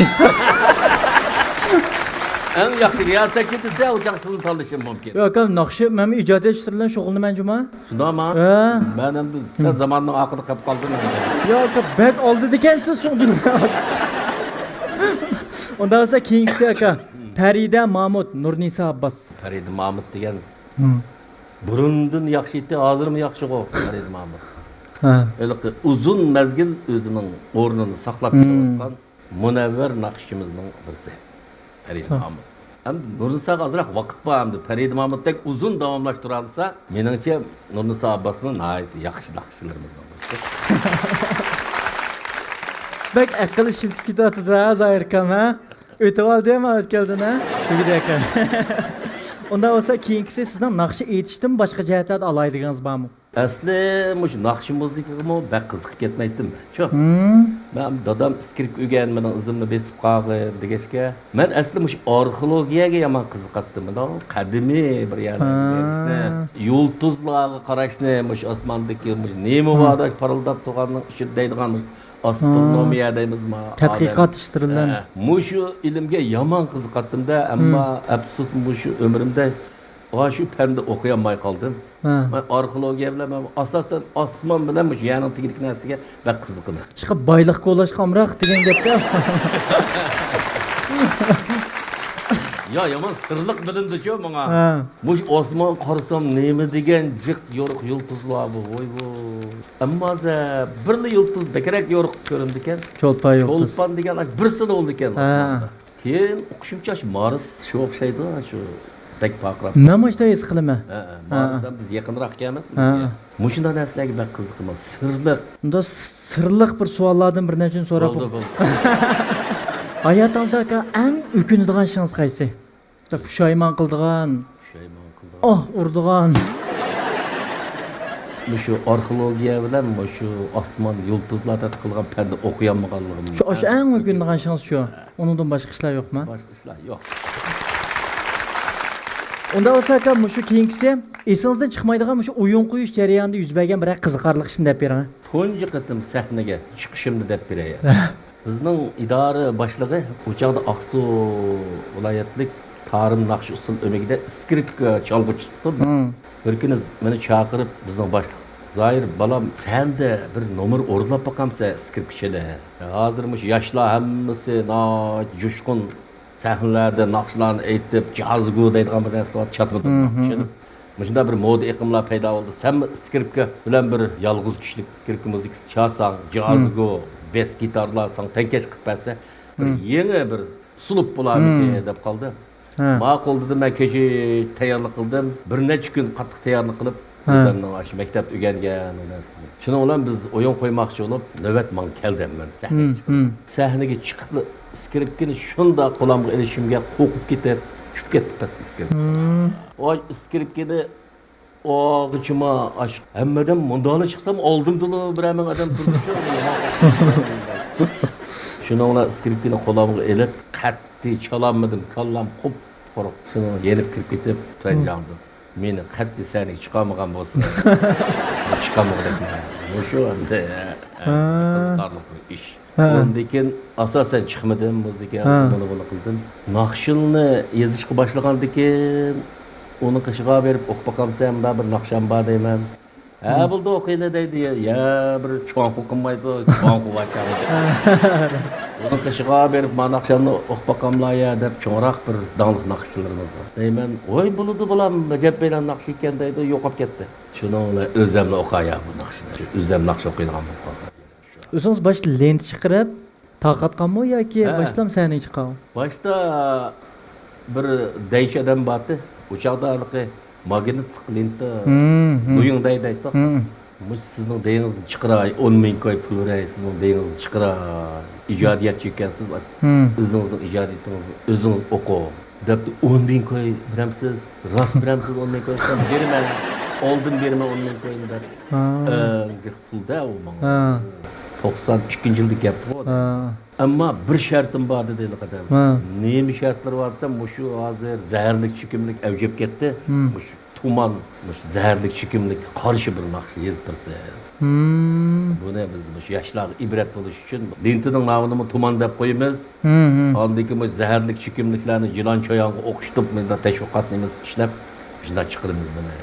En yaxshi riyosatchi desa o'chaqsini tanlashim mumkin. Yo'q, naqshi men ijod etish bilan shug'ullanaman juma. Shundaymi? Ha. Men endi sen zamonning oxirida qolib qoldim. Yo'q, bek oldi ekansiz shug'ul. Unda bo'lsa keyingisi aka. Farida Mahmud, Nurnisa Abbas. Farid Mahmud degan burundan yaxshi edi, hozirmi yaxshi qo'y Farid Mahmud. Ha. Öyle uzun mezgil o'zining o'rnini saqlab kelayotgan munavvar naqshimizning birisi. Farid Mahmud. Hem Nurnisaga azroq vaqt bor hamda Farid Mahmuddek uzun davomlashtirsa, meningcha Nurnisa Abbasning nihoyatda yaxshi naqshchilarimizdan birisi. Bak aql ishiltib ketadi-da, Zoirkam ha. O'tib oldi ham o'tkaldin ha. Tugidi ekan. Unda bo'lsa keyingisi sizdan naqsh aytishdan boshqa jihatlarda alaydiganingiz bormi? Asli mush naqsh muzikagami bak qiziqib ketmaydim. Shu. Men dadam skrip o'rganmadan o'zimni besib qolgan degachga, men asli mush arxeologiyaga yomon qiziqatdim. Qadimiy bir yerni, yulduzlarga qarashni, mush osmondagi mush nima bor parildab turganning ichida deydigan astronomiya deymizmi? Tadqiqot ishtirilan. Mushu ilmga yomon qiziqatdim-da, ammo afsus mushu umrimda shu fanda o'qiyolmay qoldim. Men arxeologiya bilan asosan osmon bilan mush yana tigilik narsaga bak qiziqaman. Chiqa boyliqqa ulashqa amroq degan gapda. Ya yomon sirliq bilindi-ku menga. Mush osmon qarasam nima degan jiq yo'riq yulduzlar bu, voy bu. Ammo birli yulduz bekrak yo'riq ko'rindi ekan. Cho'lpan yulduz. Cho'lpan degan birsida bo'ldi ekan. Keyin o'qishimcha Mars shu o'xshaydi, shu pek farqli. Men mana his qilaman. Marsdan biz yaqinroq ekanmiz. Mushunday narsalarga bak qiziqaman. Sirliq. Unda sirliq bir savollardan bir nechini so'rab. Hayotingizda eng o'kinadigan ishingiz qaysi? Pushaymon qildigan. Oh, urdigan. Shu arxeologiya bilan shu osmon yulduzlarda qilgan fanda o'qiyolmaganligim. Shu eng o'kinadigan ishingiz shu. Undan boshqa ishlar yo'qmi? Boshqa ishlar yo'q. Unda olsa shu keyingisi esingizdan chiqmaydigan shu o'yin qo'yish jarayonida yuz bergan bir qiziqarli ishni deb bering. Tunji qatim sahnaga chiqishimni deb beray. Bizning idora boshlig'i o'chaqda Aqsu viloyatlik Tarim Naqsh usul o'migida skripka chalg'uvchisi. Bir kuni meni chaqirib bizning boshliq Zoir balam senda bir nomer o'rlab boqamsa skripkachada. Hozirmish yoshlar hammasi jo'shqin sahnalarda naqshlarni aytib, jazgu deydigan bir narsalar chatmoqda. Shunda bir moda iqimlar paydo bo'ldi. Sen skripka bilan bir yolg'iz kishilik skripka muzikasi chalsang, jazgu, bes gitarlar sang tenkesh qilib bersa, bir yangi bir uslub bo'larmidi deb qoldi. Ma'qul dedim, men kecha tayyorlik qildim. Bir necha kun qattiq tayyorlik qilib, o'zimning shu maktabda o'rgangan narsa. Shuning bilan biz o'yin qo'ymoqchi bo'lib, navbat men keldim men sahnaga chiqib skripkani shunda qo'limga ilishimga qo'rqib ketib, tushib ketdi skripka. Oy skripkani og'ichima hammadan mundali chiqsam oldimda biraman odam turibdi. Shuning bilan skripkani qo'limga ilib, qattiq chalolmadim, kallam qop qo'rq. Shuni yenib kirib ketib, tanjandim. Meni qattiq sani chiqamagan bo'lsin. Chiqamagan. Shu anda qiziqarli ish. Ondan keyin asosan chiqmadim, muzika bunu qildim. Naqshilni yozishga boshlagandan keyin uni qishiga berib o'qib boqamsam, bir naqsham bor deyman. Bulda o'qiydi deydi. Ya bir cho'nqu qilmaydi, cho'nqu vachadi. Uni qishiga berib naqshamni o'qib boqamlar deb cho'roq bir dongli naqshchilarimiz bor. Deyman, "Voy buludi bilan gap bilan naqsh ekan" deydi, yo'qolib ketdi. Shuni o'zimni o'qayam bu naqshni. O'zim naqsh o'qiydigan bo'ldim. O'zingiz boshda lent chiqarib tarqatganmi yoki boshlam sani chiqan? Boshda bir deysh odam bordi. O'chaqda magnetlik lenta o'yingday deydi. Mush sizning deyingizni chiqaray, 10 ming koy pul beray, sizning deyingizni chiqaray. Ijodiyatchi ekansiz. O'zingizning ijodiyatingizni o'zingiz o'qing. Debdi 10 ming koy biramsiz, rost biramsiz 10 ming koy berman. Oldin berman 10 ming koyni deb. Pulda u menga. 92-yillik gap bu. Ammo bir shartim bor dedi qadam. Nima shartlar bor desam, shu hozir zaharlik chekimlik avjib ketdi. Shu tuman, shu zaharlik chekimlik qarshi bir naqsh yezib tursa. Buni biz shu yoshlarga ibrat bo'lish uchun lentining nomini tuman deb qo'yamiz. Ondan keyin zaharlik chekimliklarni yilon choyonga o'qishtirib, menda tashviqotimiz ishlab, shunda chiqaramiz buni.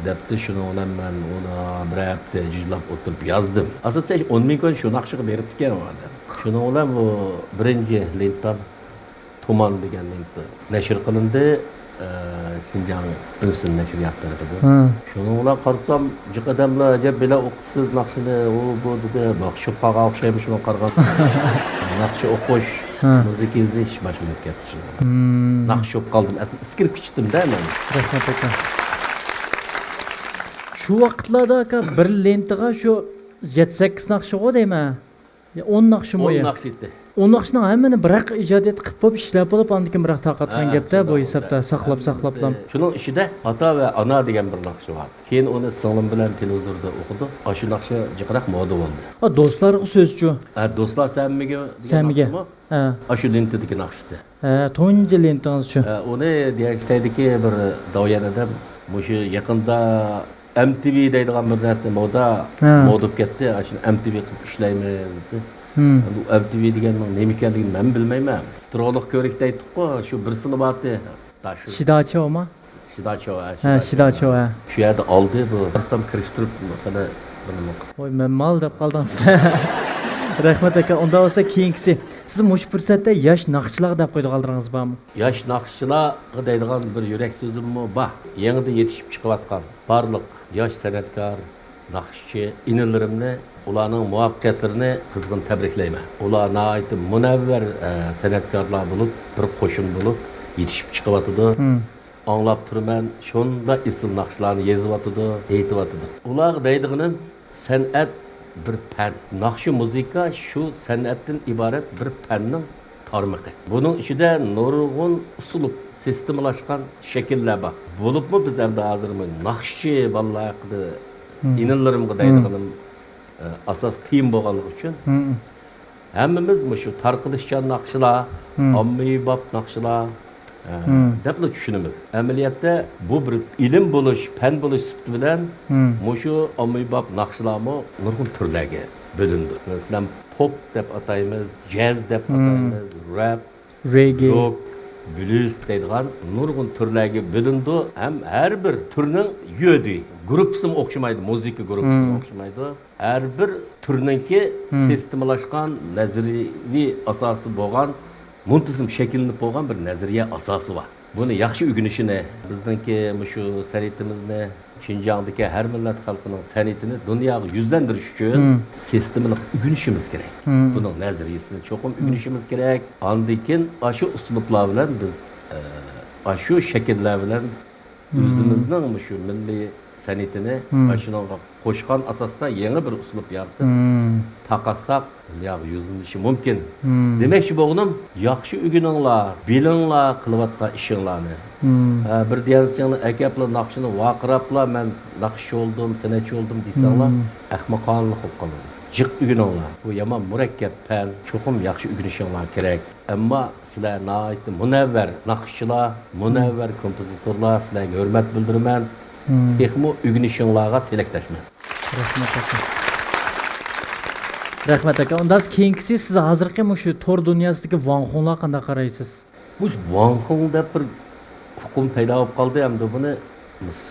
Debdi shuni bilan men uni bir hafta juzlab o'tirib yozdim. Asosan 10 ming ko'n shu naqshga berib ekan odam. Shuni bilan bu birinchi lenta tuman degan lenta nashr qilindi. Sinjan Unsin nashriyat tarafida. Shuni bilan qarasam, jiq odamlar ajab bila o'qibsiz naqshini, u bu dedi, naqshi paga o'xshaymish shuni qargan. Naqshi o'qish, muzika yozish boshlanib ketdi. Naqsh o'qib qoldim. Aslida skripkachidim-da men. Rahmat aka. Şu vaqtlarda bir lentaga shu 7-8 naqshi deyman. 10 naqshi mo'ya. 10 naqsh etdi. 10 naqshning hammani biroq ijodiyat qilib bo'lib ishlab bo'lib, andan keyin biroq tarqatgan gapda bu hisobda saqlab. Shuning ichida ota va ona degan bir naqshi bor. Keyin uni singlim bilan televizorda o'qidi. Shu naqshi jiqroq moda bo'ldi. Do'stlarga so'zchi. Do'stlar Samiga. Shu lentadagi naqshda. Tunji lentangiz shu. Uni deyishdiki bir doyanada shu yaqinda MTV deydigan bir narsa moda bo'lib ketdi. Shu MTV qilib ishlaymiz dedi. Bu MTV deganning nima ekanligini men bilmayman. Strolog ko'rikda aytdik-ku, shu bir silibati. Taşı. Shidachov ma? Shidachov. Ha, Shidachov. Shu yerda oldi bu. Tam kirishtirib mana buni. Voy, men mal deb qoldingiz. Rahmat aka. Unda bo'lsa keyingisi. Siz mush fursatda yosh naqshchilar deb qo'yib qoldingiz bormi? Yosh naqshchilarga deydigan bir yurak so'zimmi bor. Yangida yetishib chiqayotgan barliq yosh san'atkor, naqshchi inilarimni, ularning muvaffaqiyatlarini qizg'in tabriklayman. Ular nihoyat munavvar san'atkorlar bo'lib, bir qo'shin bo'lib yetishib chiqyotdi. Anlab turman, shunda isil naqshlarni yezyotdi, aytyotdi. Ular deydiganim san'at bir fan. Naqshi muzika shu san'atdan iborat bir fanning tarmog'i. Buning ichida nurg'un usulub sistemlashgan shakllar bor. Bo'libmi biz endi hozir naqshchi bolalar haqida inillarimga deydiganim asos tiyim bo'lganligi uchun hammamiz shu tarqilishchan naqshlar, ommabop naqshlar deb tushunamiz. Amaliyotda bu bir ilm bo'lish, fan bo'lish sifati bilan shu ommabop naqshlarmi nurg'un turlarga bo'lindi. Masalan, pop deb ataymiz, jazz deb ataymiz, rap, Reggae, rock, blues deydigan nurg'un turlarga bo'lindi. Ham har bir turning yodi, gruppasi o'xshamaydi, muzika gruppasi o'xshamaydi. Har bir turningki sistemlashgan nazariy asosi bo'lgan, muntazam shakllanib bo'lgan bir nazariya asosi bor. Buni yaxshi o'rganishini, bizningki shu san'atimizni, Şinjan'daki her millet halkının san'atini dunyoga yuzlantirish uchun sistemini o'rganishimiz kerak. Bunun nazariyasini cho'qim o'rganishimiz kerak. Andikin shu uslublar bilan biz shu shakllar bilan o'zimizning shu milliy san'atini shunga qo'shgan asosda yangi bir uslub yaratib taqatsak yuzlanishi mumkin. Demakchi bo'g'nim, yaxshi o'rganinglar, bilinglar qilayotgan ishinglarni. Bir diyansiyani akaplar naqshini vaqirablar, men naqshchi oldim, san'atchi oldim desanglar, ahmoqonlik qilib qoladi. Jiq o'rganinglar. Bu yomon murakkab fan, cho'qim yaxshi o'rganishinglar kerak. Ammo sizlar nihoyat munavvar naqshchilar, munavvar kompozitorlar, sizlarga hurmat bildiraman. Texmo o'rganishinglarga tilakdoshman. Rahmat aka. Rahmat aka. Undan keyingisi siz hozirgi shu tor dunyosidagi vanxonlar qanday qaraysiz? Bu vanxon deb bir hukm paydo bo'lib qoldi hamda buni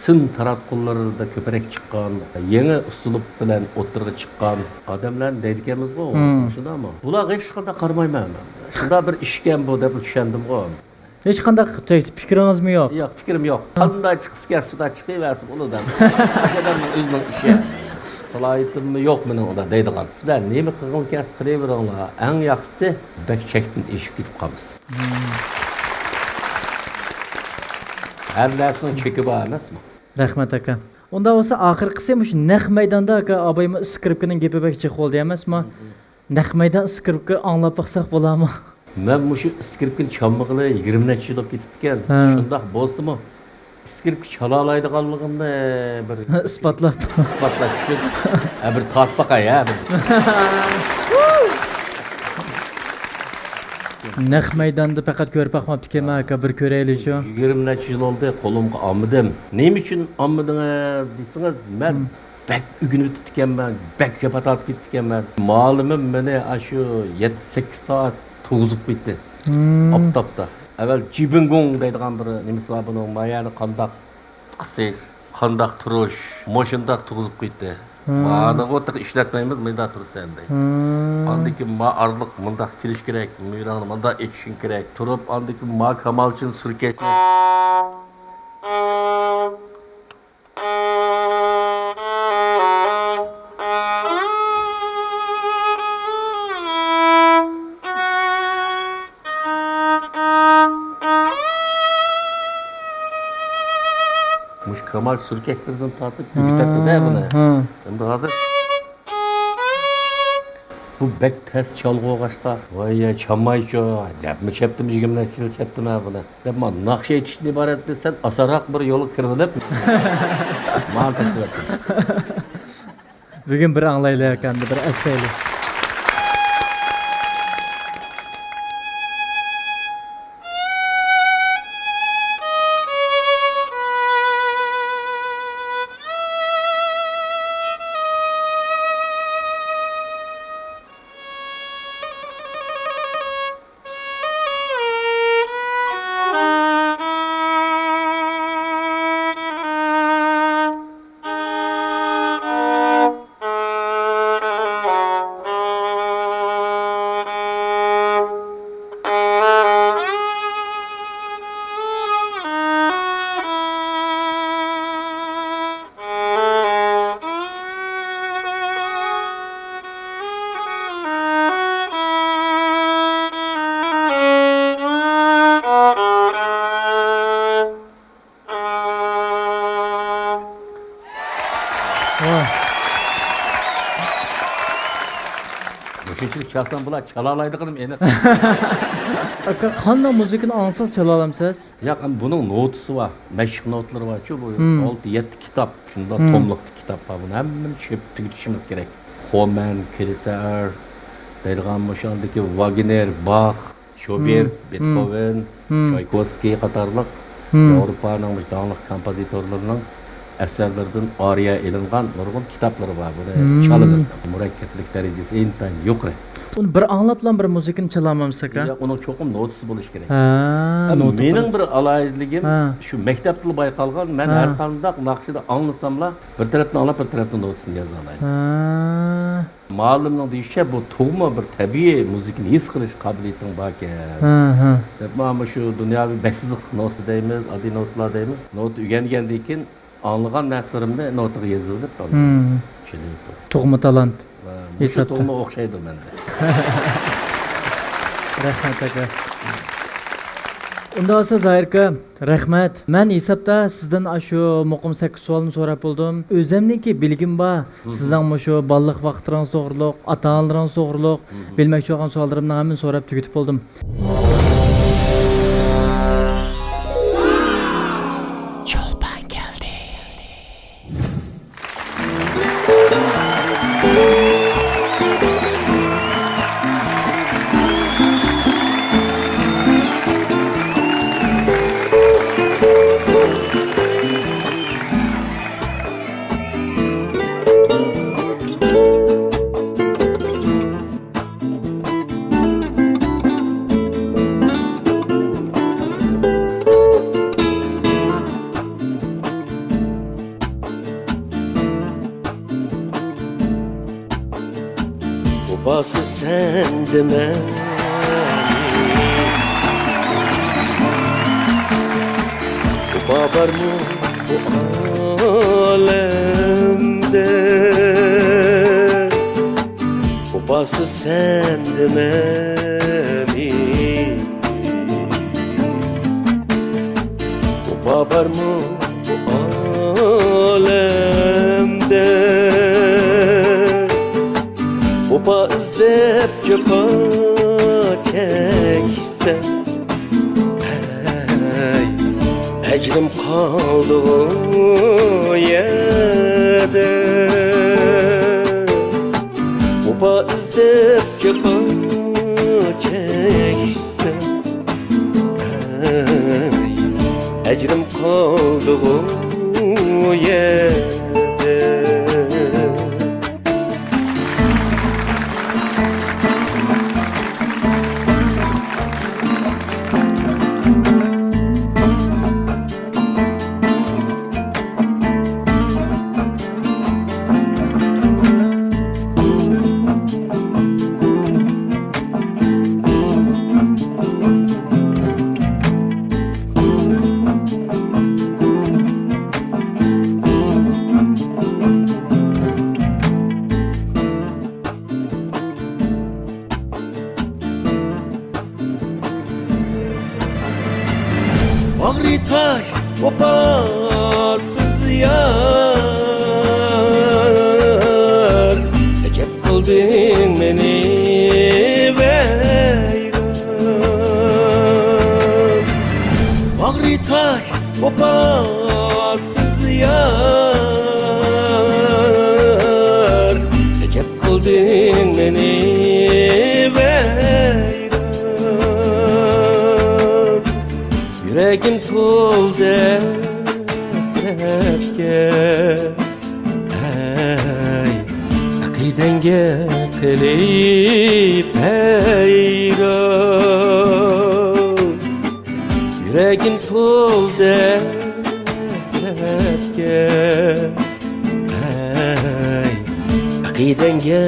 sin taratqularida ko'proq chiqqan, yangi uslub bilan o'tirga chiqqan odamlar deydiganmiz-ku, shundami? Bular hech qanday qarmayman. Shunda bir ishgan bu deb tushundim-ku. Hech qanday fikringizmi yo'q? Yo'q, fikrim yo'q. Qanday chiqishga suda chiqaversin ulardan. Odamning o'zining ishi. Salohiyatimi yo'q mening unda deydigan. Sizlar nima qilgan qilaveringlar. Eng yaxshisi bak chekdan eshib ketib qolamiz. Her narsaning cheki bor emasmi? Rahmat aka. Unda bo'lsa oxirgisi shu naq maydonda aka abayim skripkaning gapi bak chiqib qoldi emasmi? Naq maydon skripka anglab baqsaq bo'ladimi? Men shu skripkani çalmaqlı 20 necha yil ketgan. Shundoq bo'lsa-mu, skripka chala oladiganligimni bir isbotlab uchun bir tortib baqay ya. Naq maydonda faqat ko'rib baqmabdi ekanman aka, bir ko'raylik shu. 20 necha yil oldi qo'limga olmadim. Nima uchun olmadingiz desangiz, men bak o'rganib ketganman, bak japat olib ketganman. Ma'lumim meni shu 7-8 soat to'g'izib ketdi. Oftobda. Avval jibingong deydigan bir nimasi bor, buning mayani qandoq qisish, qandoq turish, mashindaq to'g'izib ketdi. Mana o'tiq ishlatmaymiz, menda tursan deydi. Andiki ma arliq mundaq kelish kerak, mirani munda etishing kerak. Turib andiki ma kamalchin surkashni Kamal sürkeşlerden tartıp yükletti de bunu. Şimdi hazır. Bu bek test çalgı oğaçta. Vay ya çamayço. Yapma çeptim jigimle çeptim ha bunu. Yapma nakşe yetiştiğini ibaret bilsen asarak bir yolu kırılıp. Mağın taşır ettim. Bugün bir anlayla yakandı, bir eseyli. Kechirik çalsam bular çalalaydıqını meni. Aka qanday muzikani ansiz chala olamsiz? Yo'q, buning notasi bor, mashq notlari bor-ku, bu 6-7 kitob, shunda tomliqli kitob bor. Buni hammani tushib tugitishimiz kerak. Homan, Kiliser, deydigan o'shandagi Wagner, Bach, Schubert, Beethoven, Tchaikovsky qatorliq Yevropaning müştahlik kompozitorlarining asarlaridan ariya ilingan nurg'un kitoblari bor. Buni chalinadi. Murakkablik darajasi intan yuqori. Uni bir anglaplan bir muzikani chala olmamsiz aka? Yo'q, uning cho'qim notasi bo'lishi kerak. Ha, Mening bir alayidligim Ha. shu maktabda bayqalgan, men har qanday naqshida anglasamla bir tarafdan anglab, bir tarafdan notasini yoza olayman. Ha. Muallimning deyishicha bu tug'ma bir tabiiy muzikani his qilish qobiliyating bor ekan. Ha. Deb mana shu dunyoviy bashsizlik nota deymiz, oddiy notalar deymiz. Nota o'rgangandan keyin anglagan narsalarni notaga yozib olib, Tug'ma talant. Shu Esatda. tug'ma o'xshaydi menda. Rahmat aka. Unda olsa Zoir aka, rahmat. Men hisobda sizdan shu muqim 8 savolni so'rab bo'ldim. O'zimniki bilgim bor. Sizdan shu balliq vaqtlaringiz to'g'riliq, ota-onalaringiz to'g'riliq bilmoqchi bo'lgan savollarimni hammani so'rab tugatib bo'ldim. Cho'lpan keldi. Babası sendime Babar mı bu alemde Babası sendime Babar mı bu alemde Baba izlep cefa çekse Ecrim kaldı o yerde Baba izlep cefa çekse Ecrim kaldı o yerde Bağrı taş vefasız yar Ecep kıldın beni veyran Bağrı taş vefasız yar Ecep kıldın beni veyran Yüreğim toldu esefke Akidenge kılıp heyran Yüreğim toldu esefke Akidenge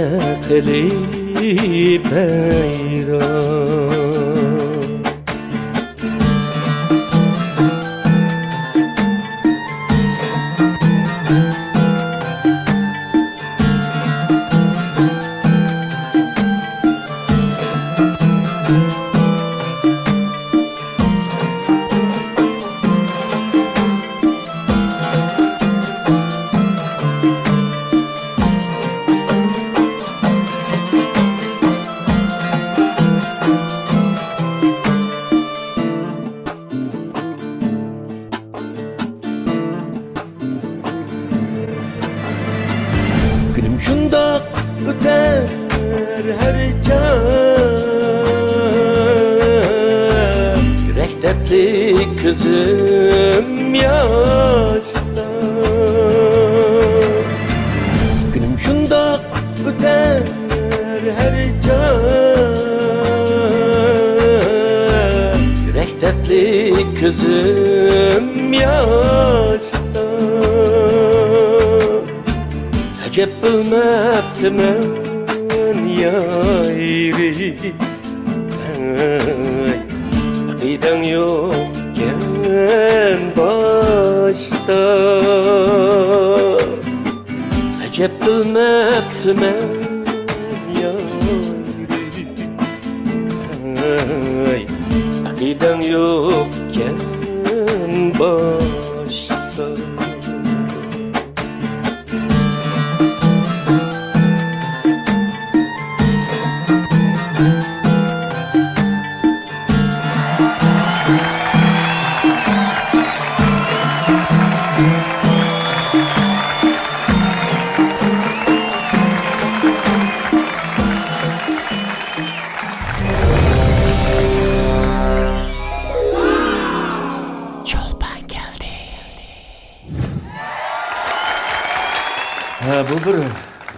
kılıp heyran öter her can Yürek dertli gözüm yaşta Günüm şundak öter her can Yürek dertli gözüm yaşta Acep bilmeptim ben yayri Akiden yokken başta Acep bilmeptim ben yayri Akiden yokken başta Bu bir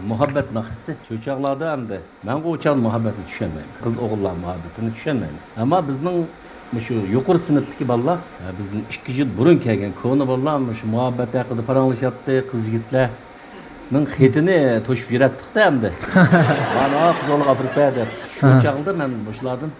muhabbet naqsi. Şu çağlarda hem de ben o çağın muhabbetini düşünmeyim. Kız oğullar muhabbetini düşünmeyim. Ama bizning şu yuqori sinfdagi bolalar, bizning 2 yil burun kelgan ko'ni bolalar şu muhabbet haqida paranglashayapti, qiz yigitlarning xetini to'shib yuratdik-da hamda. Mana qiz olib olib berdi. Shu chaqda men boshlardan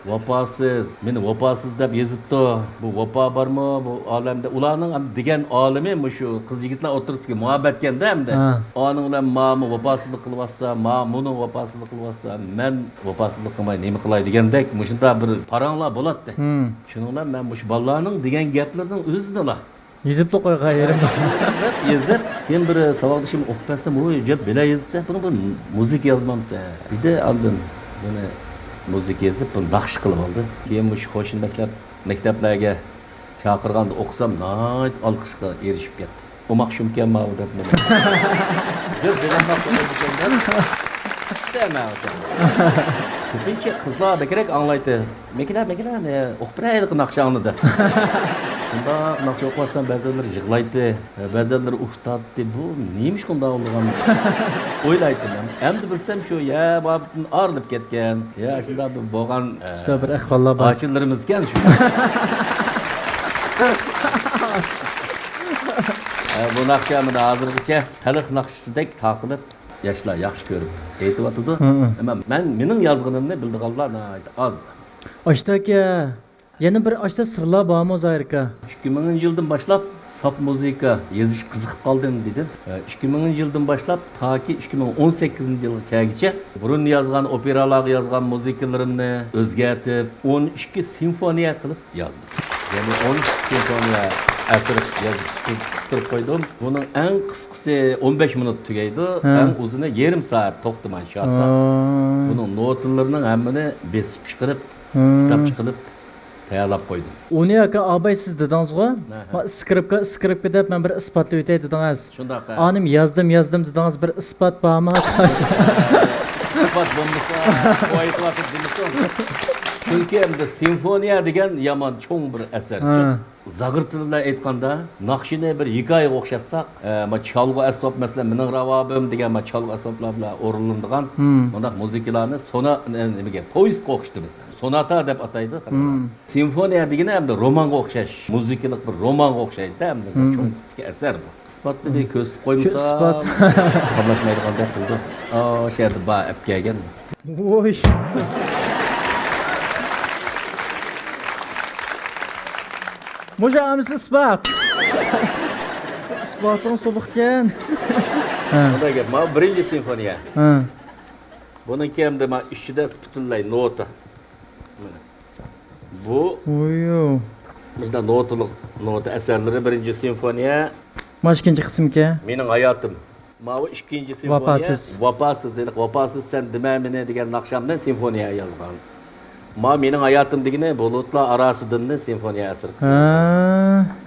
vafosız, meni vafosız deb yozibdi. Bu vafo bormi bu olamda? Ularning ham degan olimi shu qiz yigitlar o'tiribdi, muhabbatganda hamda. Onun bilan ma'mi vafosizlik qilyapsa, ma'muni vafosizlik qilyapsa, men vafosizlik qilmay nima qilay degandek, shunda bir paranglar bo'ladi. Shuning bilan men shu bolalarning degan gaplarining o'zidilar. Yezibdi qo'yga yerim. Yezib, men bir savolishim o'qitmasam, u gap bila yezibdi. Buni bir muzika yozmamsa, dedi oldin buni müzik yazıp bunu nakış kılıp aldı. Keyin şu qo'shnilar maktablarga chaqirganda o'qisam, nayt alqishga erishib ketdi. Umaq shumkan ma deb meni. Biz degan Ko'pincha qizlar bekerek anglaydi. Mekilar o'qiraylik naqshani deb. Shunda naqsh o'qmasam ba'zilar yig'laydi, ba'zilar uxtatdi. Bu neymiş bunda bo'lgan? O'ylaydim men. Endi bilsam shu ya babdan arilib ketgan. Ya shunda bir bo'lgan Juda bir ahvollar bor. Ochillarimiz ekan shu. Bu naqshamni hozirgacha taliq naqshisidek taqilib yoshlar yaxshi ko'rib aytyapti. Ammo mening yozganimni bildiganlar az. Oştaki yana bir oshta sirlar bormi Zoirka? 2000-yildan boshlab saf muzika yozish qiziqib qoldim dedim. 2000-yildan boshlab toki 2018-yilga kelguncha burun yozgan operalarga yozgan muzikalarimni o'zgartib 12 simfoniya qilib yozdim. Ya'ni 12 simfoniya asr yozib qo'ydim. Buning eng qisqasi 15 minut tugaydi, eng uzuni yarım soat to'xtaman sharsa. Buning notalarining hammani besib chiqarib, kitap chiqarib tayyorlab qo'ydim. Uni aka abay siz dedingiz-ku? Skripka deb men bir isbotlab o'tay dedingiz. Shundaqa. Anim yazdım dedingiz, bir isbot bormi? Isbot bo'lmasa, o'yitlatib demişdim. Çünkü endi simfoniya degan yomon cho'ng bir asar. Zag'irtilar aytganda, naqshini bir hikoyaga o'xshatsak, ma chalg'u asbob masalan mening ravobim degan ma chalg'u asboblar bilan o'rinlanadigan bunday muzikalarni nimaga poezdga o'xshatamiz. Sonata deb ataydi. Simfoniya degani hamda romanga o'xshash, muzikalik bir romanga o'xshaydi hamda cho'ng asar bu. Isbotni bir ko'z qo'ymasa, qablashmaydigandek qildi. O'sha yerda ba olib kelgan. Voy. Moja amisi isbot. Isbotimiz to'liqkan. Bunday gap. Ma birinchi simfoniya. Buniki hamda ma ichida butunlay nota. Bu Oyo. bizda nota asarlari birinchi simfoniya. Mana ikkinchi qismga. Mening hayotim. Ma bu ikkinchi simfoniya. Vafosız sen dememine degan naqshamdan simfoniya yozgan. Ma mening hayotim degani bulutlar arasidan simfoniya asar.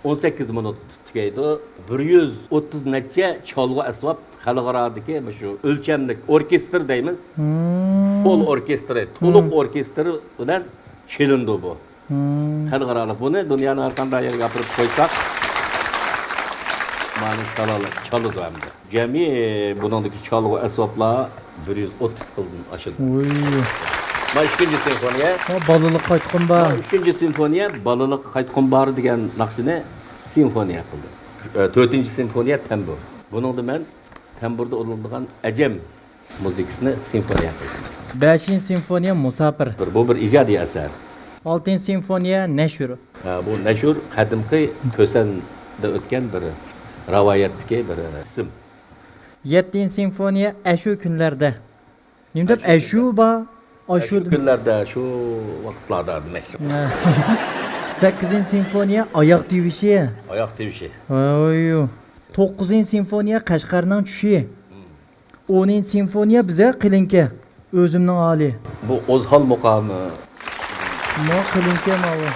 18 minut tugaydi. 130 necha cholg'u asbob xalqarodagi shu o'lchamlik orkestr deymiz. Hmm. Pol orkestri, to'liq orkestri bilan chelindi bu. Xalqaro buni dunyoning har qanday yeriga olib qo'ysak, mana chaladi hamda. Jami buningdagi chalg'u asboblar 130 qildim ashib. Oy. Mana 2-simfoniya. Balılık qaytqın ba. 3-simfoniya balaliq qaytqın bari degan naqshini simfoniya qildim. 4-simfoniya tambur. Buningda men tamburda urinadigan ajam muzikasini simfoniya qildim. 5-simfoniya Musafir. Bu bir ijodiy asar. 6-simfoniya Neşür. Bu Neşür qadimgi Ko'sanda o'tgan bir rivoyatdagi bir ism. 7-simfoniya Aşu günlerde. Nimdep Aşu ba? Shu kunlarda, shu vaqtlarda demak. 8-simfoniya Ayak Divişi. Oyoq tevishi. Oy. 9-simfoniya Qashqarning tushi. 10-simfoniya bize Qilinki. Özümning ali. Bu O'zhol muqomi. Mo Qilinki mavi.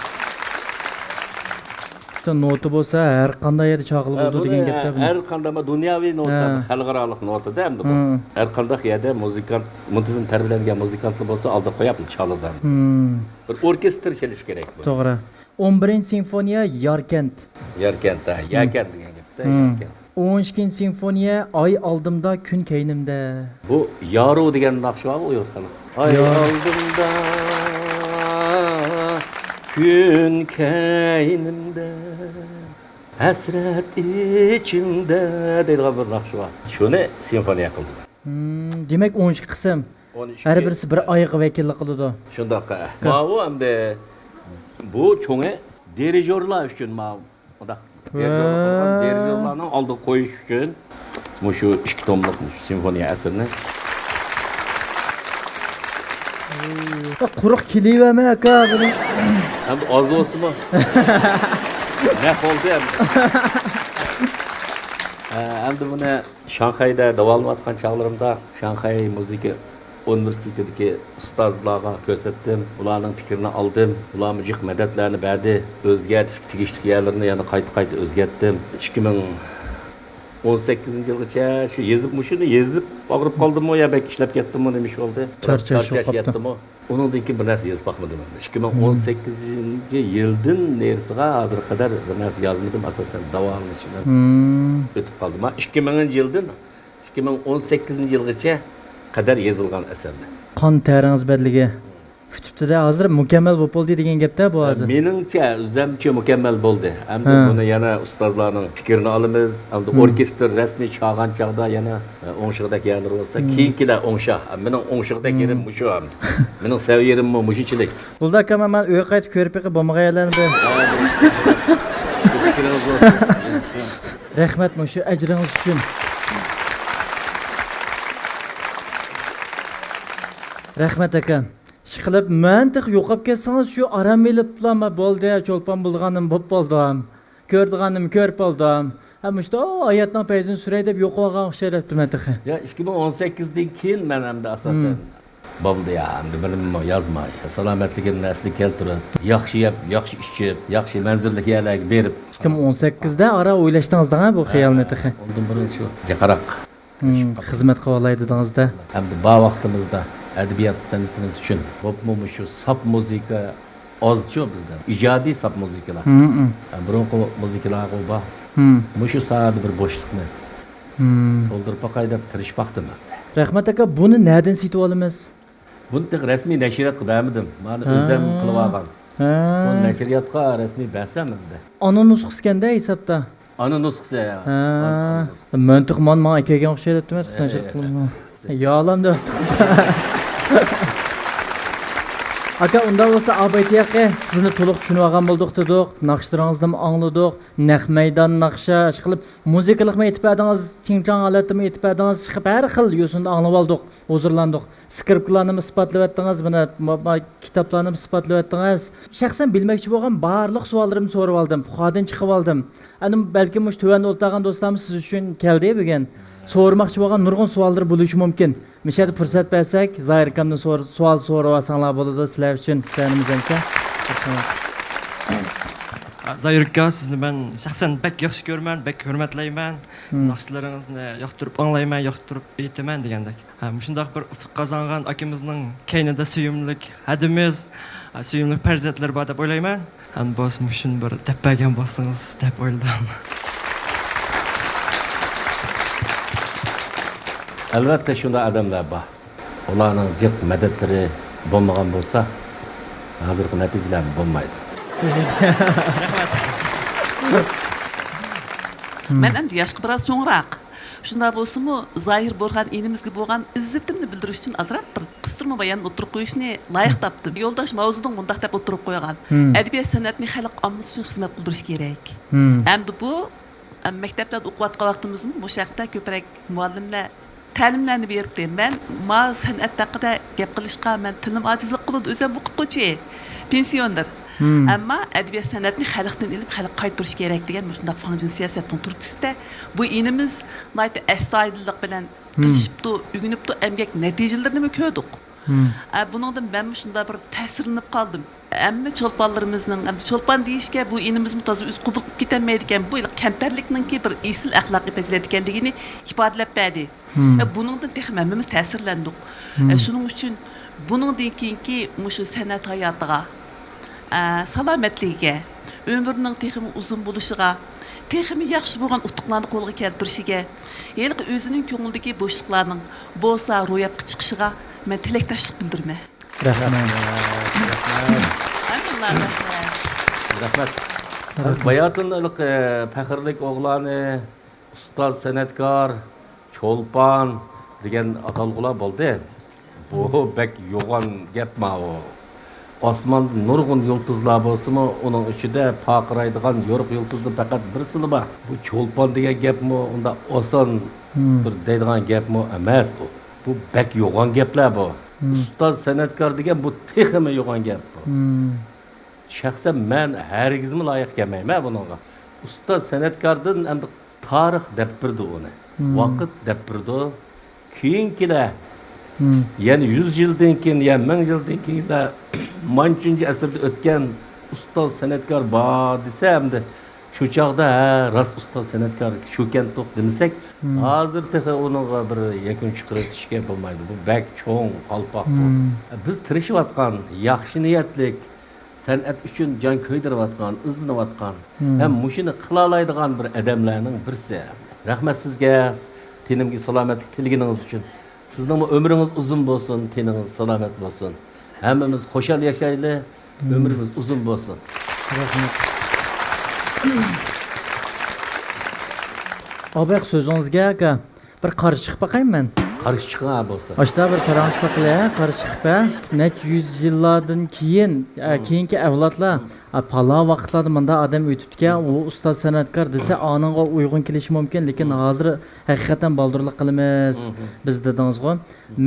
İşte notu bo'lsa har qanday yerda chaqilib bo'ldi degan gapda bu. Har qanday dunyoviy nota, xalqaro notada endi bu. Har qanday yerda muzikant, muntazam tarbiyalangan muzikantlar bo'lsa oldi qo'yib chaladi. Bir orkestr chalish kerak bu. To'g'ri. 11-simfoniya Yarkent. Yarkent degan gapda, Yarkent. 12-simfoniya Ay aldımda kun keynimde. Bu Yaru degan naqsh var bu yo'qsa. Ay aldımda gün keynimde hasret içimde deydigan bir naqsh var. Shuni simfoniya qildim. Demek 12 qism. Her birisi bir ayga vakillik qiladi. Shundoqqa. Bu hamda bu cho'ngi dirijorlar uchun undaq dirijorlarning oldiga qo'yish uchun shu 2 tomlik simfoniya asarini Quruq kiliveme aka bunu. hem de az olsun mu? Ne oldu hem de. Hem de bunu Şanghay'da davalım atkan çağlarımda Şanghay Müzik Üniversitesi'ndeki ustazlarga gösterdim. Ularning fikrini aldım. Ular müzik medetlerini verdi. Özgerttik, tigiştik yerlerini yani kayıt özgerttim. 2018 yılgacha şu yezip ağrıp kaldım o ya belki işlep kettim o demiş oldu. Charchash yettim o. Onun iki bir narsa yazıp bakmadım ben. 2018 yıldan neresiga hazır kadar bir narsa yazmadım asasen davalın içinden. Ötüp kaldım. 2000 yıldan 2018 yılgacha kadar yazılgan eserdi. Kan teriniz bedligi. Kütüpte de hazır mükemmel bo'ldi degan gapda bu hazır. Meningcha o'zimcha mükemmel bo'ldi. Hamda buni yana ustozlarning fikrini olamiz. Hamda orkestr rasmiy chog'an chog'da yana o'ngshig'dagi yerlar bo'lsa, keyingilar o'ngsha. Mening o'ngshig'dagi yerim mushu ham. Mening saviyerim mushuchilik. Bulda kama men uyga qaytib ko'rib yiqib bo'lmaganlarni. Rahmat mushu ajringiz uchun. Rahmat aka. Shiqilib mantiq yo'qib ketsangiz shu aram biliblarmi bo'ldi, cho'lpon bo'lganim bo'p bo'ldim. Ko'rdiganim ko'rib bo'ldim. Ham işte oyatning payzini suray deb yo'q olgan o'xshayapti mantiqi. Ya 2018dan keyin men hamda asosan bo'ldi ya, endi bilimni yozmay, salomatligimni nasli keltirib, yaxshi yeb, yaxshi ichib, yaxshi manzillik yerlarga berib. 2018da ara o'ylashdingizda bu xiyolni tiqi. Ondan burun shu jaqaraq xizmat qila olaydingizda. Hamda bu vaqtimizda adabiyot san'atimiz uchun bo'pmi shu sap muzika ozchu bizda. Ijodiy sap muzikalar. Burunqi muzikalar bor. Shu sohada bir bo'shliqni to'ldirib boqay deb tirishmoqdim. Rahmat aka, buni nereden sitib olamiz? Buni rasmiy nashriyat qilmadim. Mana o'zim qilib olgan. Buni nashriyatga rasmiy bersamda. Ana nusxasi kanda hisobda. Ana nusxasi. Mantiq men akaga o'xshayapti, nashr qildim. Yo'lamda Aka unda bo'lsa abaytiyaqe sizni to'liq tushunib olgan bo'ldik dedik, naqshlaringizni angladik, naq maydon naqsha qilib, muzikalik aytib berdingiz, chingchang holatini aytib berdingiz, chiqib har xil yo'sinda anglab oldik, huzurlandik. Skriptlarni isbotlab etdingiz, mana kitoblarni isbotlab etdingiz. Shaxsan bilmoqchi bo'lgan barliq savollarimni so'rab oldim, xudodan chiqib oldim. Anim balki mush tuvanda o'tirgan do'stlarimiz siz uchun keldi bugun. So'rmoqchi bo'lgan nurg'un savollar bo'lishi mumkin. Mishada fursat bersak, Zoir akamdan savol so'rab olsanglar bo'ladi sizlar uchun. Sanimizcha. Zayırka sizni ben şahsen bek yaxshi ko'raman, bek hurmatlayman. Naqshlaringizni yoqtirib anglayman, yoqtirib aytaman degandek. Shundoq bir utuq qozongan akimizning kaynida suyumlik hadimiz, suyumlik farzandlar bor deb o'ylayman. Ham bos shun bir tappagan bo'lsangiz deb o'yladim. Albatta shunday odamlar bor. Ularning jiq madadlari bo'lmagan bo'lsa, hozirgi natijalar bo'lmaydi. Men endi yoshga biroz cho'ngroq. Shunda bo'lsa-mu, Zoir Burxon inimizga bo'lgan izzatimni bildirish uchun azroq bir qistirma bayon o'tirib qo'yishni loyiq topdim. Yo'ldosh mavzudan bundaq deb o'tirib qo'ygan. Adabiyot san'atni xalq ommasi uchun xizmat qildirish kerak. Endi bu maktablarda o'qiyotgan vaqtimizda bu shaxta ko'proq muallimlar ta'limlarni berdi. Men ma san'at haqida gap qilishga men tilim ojizlik qiladi, o'zim o'qituvchi, pensioner. Ammo adabiyot san'atni xalqdan ilib xalq qaytarish kerak degan shunday fanjin siyosatning turkisida bu inimiz nayt astoydillik bilan tirishibdi, ugunibdi, emgak natijalarini ko'rdik. Buningdan men shunday bir ta'sirlanib qoldim. Ammo cho'lponlarimizning, cho'lpon deyishga bu inimiz toza o'z qubib ketolmaydi ekan, bu kamtarlikninki bir esil axloqiy fazilat ekanligini ifodalab berdi. Buningdan hammamiz ta'sirlandik. Shuning uchun buningdan keyingi shu san'at hayotiga salomatligiga, ömrünün texmi uzun buluşuğa, texmi yaxşı bo'lgan utuqlarni qo'lga keltirishiga, yilqi o'zining ko'nglidagi bo'shliqlarning bo'lsa ro'yobga chiqishiga men tilakdoshlik bildiraman. Rahmat. Bayatınlık faxrlik oğlanı, ustoz san'atkor, cho'lpon degan atalg'ular bo'ldi. Bu bek yo'g'on gapma o. Osman nurg'un yulduzlar bo'lsa-mu, uning ichida paqiraydigan yo'riq yulduzni faqat birsini bor. Bu cho'lpon degan gapmi, unda oson bir deydigan gapmi emas u. Bu bek yo'g'on gaplar bu. Ustoz san'atkor degan bu texmi yo'g'on gap bu. Shaxsan men hargizmi loyiq kelmayman bunga. Ustoz san'atkordan endi tarix deb birdi uni. Vaqt deb birdi. Keyingilar yani 100 yıldan keyin, yani 1000 yıldan keyin de manchunji asrda o'tgan ustoz san'atkor bor desamda, shu chog'da rost ustoz san'atkor shukan to'q demasak, hozir teha uningga bir yakun chiqarishga bo'lmaydi. Bu bak cho'ng qalpoq bu. Biz tirishayotgan, yaxshi niyatlik san'at uchun jon ko'ydirayotgan, izlanayotgan, ham mushuni qila oladigan bir odamlarning birisi. Rahmat sizga, tenimga salomatlik tilginingiz uchun. Sizning ömrünüz uzun bo'lsin, teniniz salomat bo'lsin. Hammamiz xo'shal yashayli, ömrimiz uzun bo'lsin. Rahmat. Obaq so'zingizga bir qarshi chiqib baqayman men. Qarshi chiqma bo'lsa. Ashta bir qarshi baqila, qarshi chiqib, nech 100 yillardan keyingi avlodlar pala vaqtlarda menda odam o'tibdi-ki, u ustoz san'atkor desa, oningga uyg'un kelishi mumkin, lekin hozir haqiqatan baldurlik qilamiz biz dedingizga.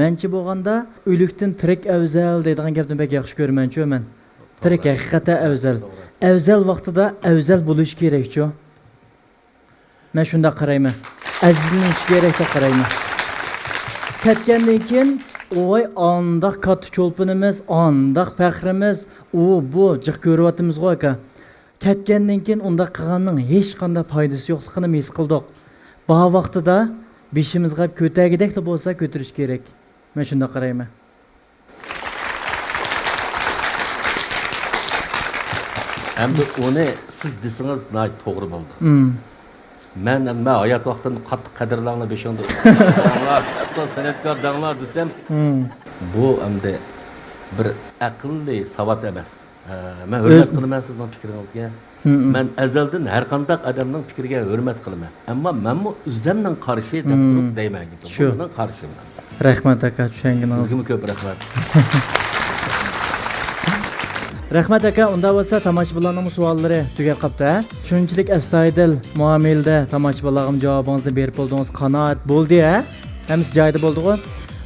Menchi bo'lganda o'likdan tirik afzal deydigan gapni bek yaxshi ko'rmanchi men. Tirik haqiqatan afzal. Afzal vaqtida afzal bo'lish kerak-ku. Men shunda qarayman. Azizlanish kerak deb qarayman. Ketgandan keyin oy andaq katta cho'lponimiz, andaq faxrimiz, bu jiq ko'ryaptimizga aka. Ketgandan keyin unda qilganning hech qanday foydasi yo'qligini his qildik. Bu vaqtida beshimizga ko'tagidek bo'lsa ko'tirish kerak. Men shunda qarayman. Endi uni siz desangiz to'g'ri bo'ldi. Men hayot vaqtini qattiq qadrlarni beshonda ustoz san'atkor danglar desam, bu endi bir aqlli savat emas. Men hurmat qilaman sizning fikringizga. Men azaldan har qanday odamning fikriga hurmat qilaman. Ammo men bu o'zimning qarshi deb turib deyman. Buning qarshiman. Rahmat aka, tushunganingiz. Sizga ko'p rahmat. Rahmat aka, unda bo'lsa tomoshabinlarning savollari tugab qopti. Shunchalik astoydil muomalada tomoshabinlarga javobingizni berib bo'ldingiz, qanoat bo'ldi-a? Hammasi joyida bo'ldi-ku.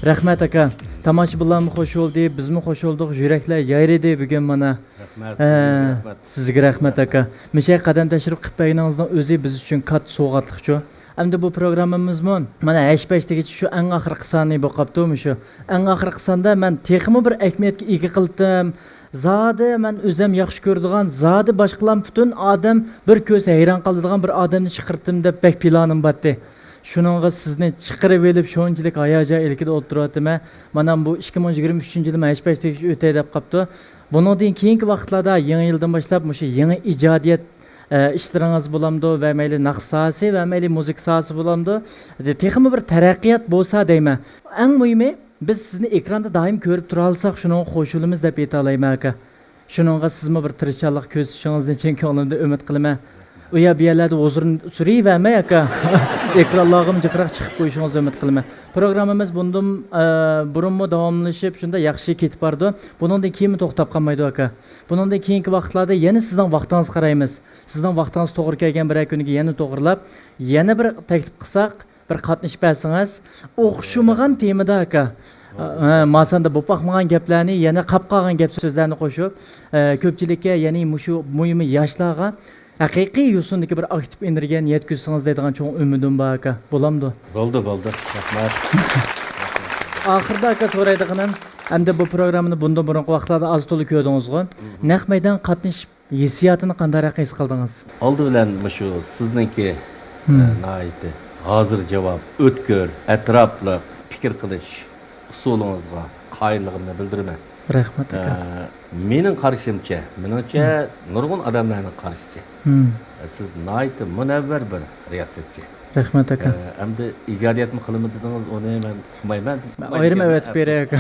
Rahmat aka. Tomoshabinlarmi xush bo'ldi, bizmi xush bo'ldik, yuraklar yayridi bugun mana. Rahmat. Sizga rahmat aka. Mishay qadam tashrif qilib bayiningizning o'zi biz uchun katta sovg'atlikchi. Endi bu programmamizmi mana 5-5'deki şu en ahırkı sani bu kaptım şu. En ahırkı sanda men texmi bir ekmiyetki ega qildim. Zade men özüm yaxshi ko'radigan, zade boshqalar butun odam bir ko'z hayron qoladigan bir odamni chiqirdim deb bek planim batdi. Şununla sizni chiqirib elib shunchalik hayajon ilkida o'tiryaptim. Mana bu 2023-yil 5-5'deki o'tay deb qapti. Bundan keyingi vaqtlarda yangi yildan boshlab mushu yangi ijodiyat ishlaringiz bo'lamdi va mayli naqsh sohasi va mayli musiqa sohasi bo'lamdi. Texmi bir taraqqiyot bo'lsa deyman. Eng muhimi biz sizni ekranda doim ko'rib tura olsak shuni qo'shilimiz deb ayta olaman aka. Shuningga sizmi bir tirishchilik ko'rsatishingizni chin ko'nglimda umid qilaman. U ya bu yerlarda o'zirini surayvermay aka. Ekranlarga jiqroq chiqib qo'yishingizni umid qilaman. Programmamiz bundan burunmi davomlashib shunda yaxshi ketib bordi. Bundan keyin to'xtab qolmaydi aka. Bundan keyingi vaqtlarda yana sizning vaqtingizni qaraymiz. Sizning vaqtingiz to'g'ri kelgan bir kuniga yana to'g'rilab, yana bir taklif qilsak, bir qatnashib bersangiz, o'xshamagan temada aka. Masanda bu baxmagan gaplarni, yana qap qolgan gap so'zlarni qo'shib, ko'pchilikka, ya'ni mushu muhimi yoshlarga haqiqiy yo'sindagi bir aktiv energiyani yetkazsangiz deydigan cho'ng umidim bor aka. Bo'lamdi. Bo'ldi. Rahmat. Oxirida aka so'raydiganim, hamda bu programmani bundan burungi vaqtlarda az to'liq ko'rdingizmi? Naq maydon qatnashib hissiyotini qanday his qildingiz? Oldi bilan shu sizningki nihoyatda hozir javob o'tkir, atrofli fikr qilish usulingizga qoyilligimni bildiraman. Rahmat aka. Mening qarashimcha, menimcha nurg'un odamlarning qarashicha. Siz nihoyatda munavvar bir riyosatchi. Rahmat aka. Endi ijodiyatni qilaman dedingiz, uni men qilmayman. Ayrim aytib beray aka.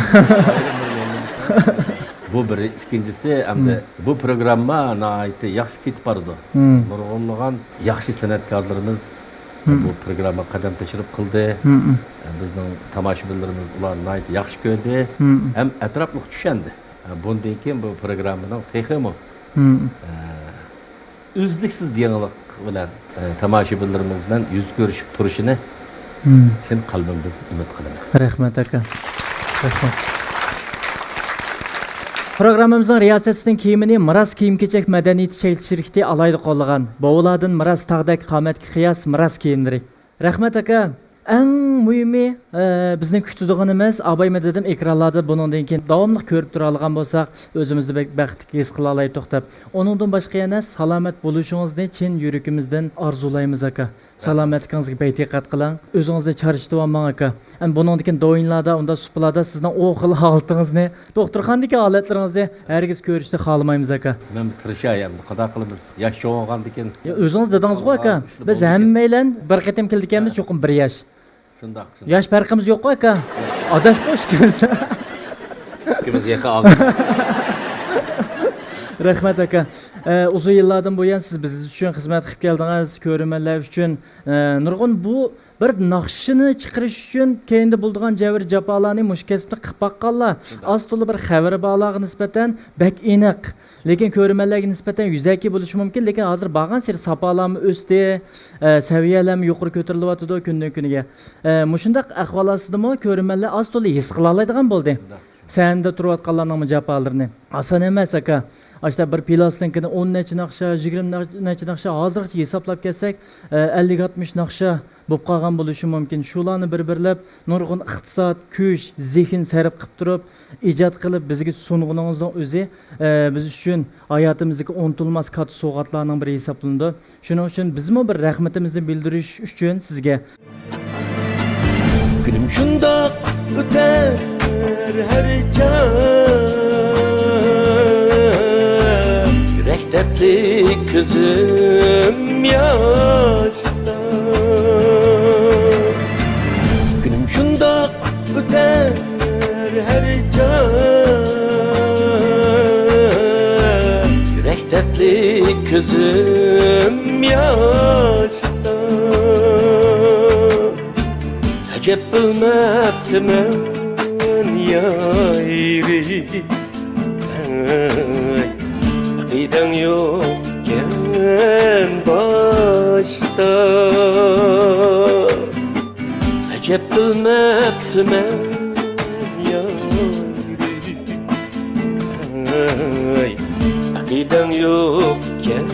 Bu bir, ikincisi endi bu programma nihoyatda yaxshi ketib bordi. Nurg'unlagan yaxshi san'atkorlarimiz bu programma qadam tashirib qildi. Bizning tomoshabinlarimiz ular nihoyatda yaxshi ko'rdi. Ham atrofliq tushundi. Bundan keyin bu programmaning texmi uzluksiz yangilik bilan tomoshabinlarimiz bilan yuz ko'rishib turishini chin qalbimdan umid qilaman. Rahmat aka. Rahmat. Programmamızın riyasetining kiyimini miras kiyim-kechak madaniyati shirkati alayda qo'llagan. Bovlardan miras taqdak qomatga qiyos miras kiyimlari. Rahmat aka. Eng muhimi bizning kutadiganimiz abayma dedim ekranlarda bundan keyin davomli ko'rib tura olgan bo'lsak, o'zimizni baxtli his qila olaydik deb. Onundan boshqa yana salomat bo'lishingizni chin yuragimizdan orzulaymiz aka. Salomatligingizga betiqat qiling. O'zingizni charchitib olmang aka. Ani bundan keyin do'yinlarda, unda suplarda sizning o xil holatingizni, doktorxonadagi holatlaringizni hargiz ko'rishni xohlamaymiz aka. Men tirishayam, xudo qilib yosh yo'g'ondan keyin. O'zingiz dedingiz-ku aka, biz hammaylar bir qatim keldik-miz, cho'qim 1 yosh. Shundoq. Yosh farqimiz yo'q-ku aka. Adash qo'shkimiz. Ikimiz yaqa oldik. Rahmat aka. Uzun yillardan buyon siz biz uchun xizmat qilib keldingiz, ko'rmanlar uchun nurg'un bu bir naqshini chiqarish uchun keyinda bo'lgan javr jafolarni mushkasbni qilib baqqanlar. Az to'la bir xabar bog'larga nisbatan bak aniq, lekin ko'rmanlarga nisbatan yuzaki bo'lishi mumkin, lekin hozir bag'an sir sapolarmi o'sdi, saviyalarmi yuqori ko'tarilyapti kundan kuniga. Mushundaq ahvol ostidami ko'rmanlar az to'la his qila oladigan bo'ldi. Senda turayotganlarning jafolarini. Oson emas aka. Aşta bir plastinkini 10 necha naqsha, 20 necha naqsha hozircha hisoblab kelsak, 50-60 naqsha bo'lib qolgan bo'lishi mumkin. Shularni bir-birlab nurg'un iqtisod, kuch, zehn sarf qilib turib, ijod qilib bizga sunguningizning o'zi biz uchun hayotimizdagi unutilmas katta sovg'atlarning biri hisoblandi. Shuning uchun bizmi bir rahmatimizni bildirish uchun sizga Günüm şundak öter her can Yürek dertli gözüm yaşta Günüm şundak öter her can Yürek dertli gözüm yaşta Acep bilmeptim ben yayri Akiden yokken başta Acep bilmeptim ben yayri Akiden yokken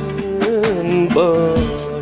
başta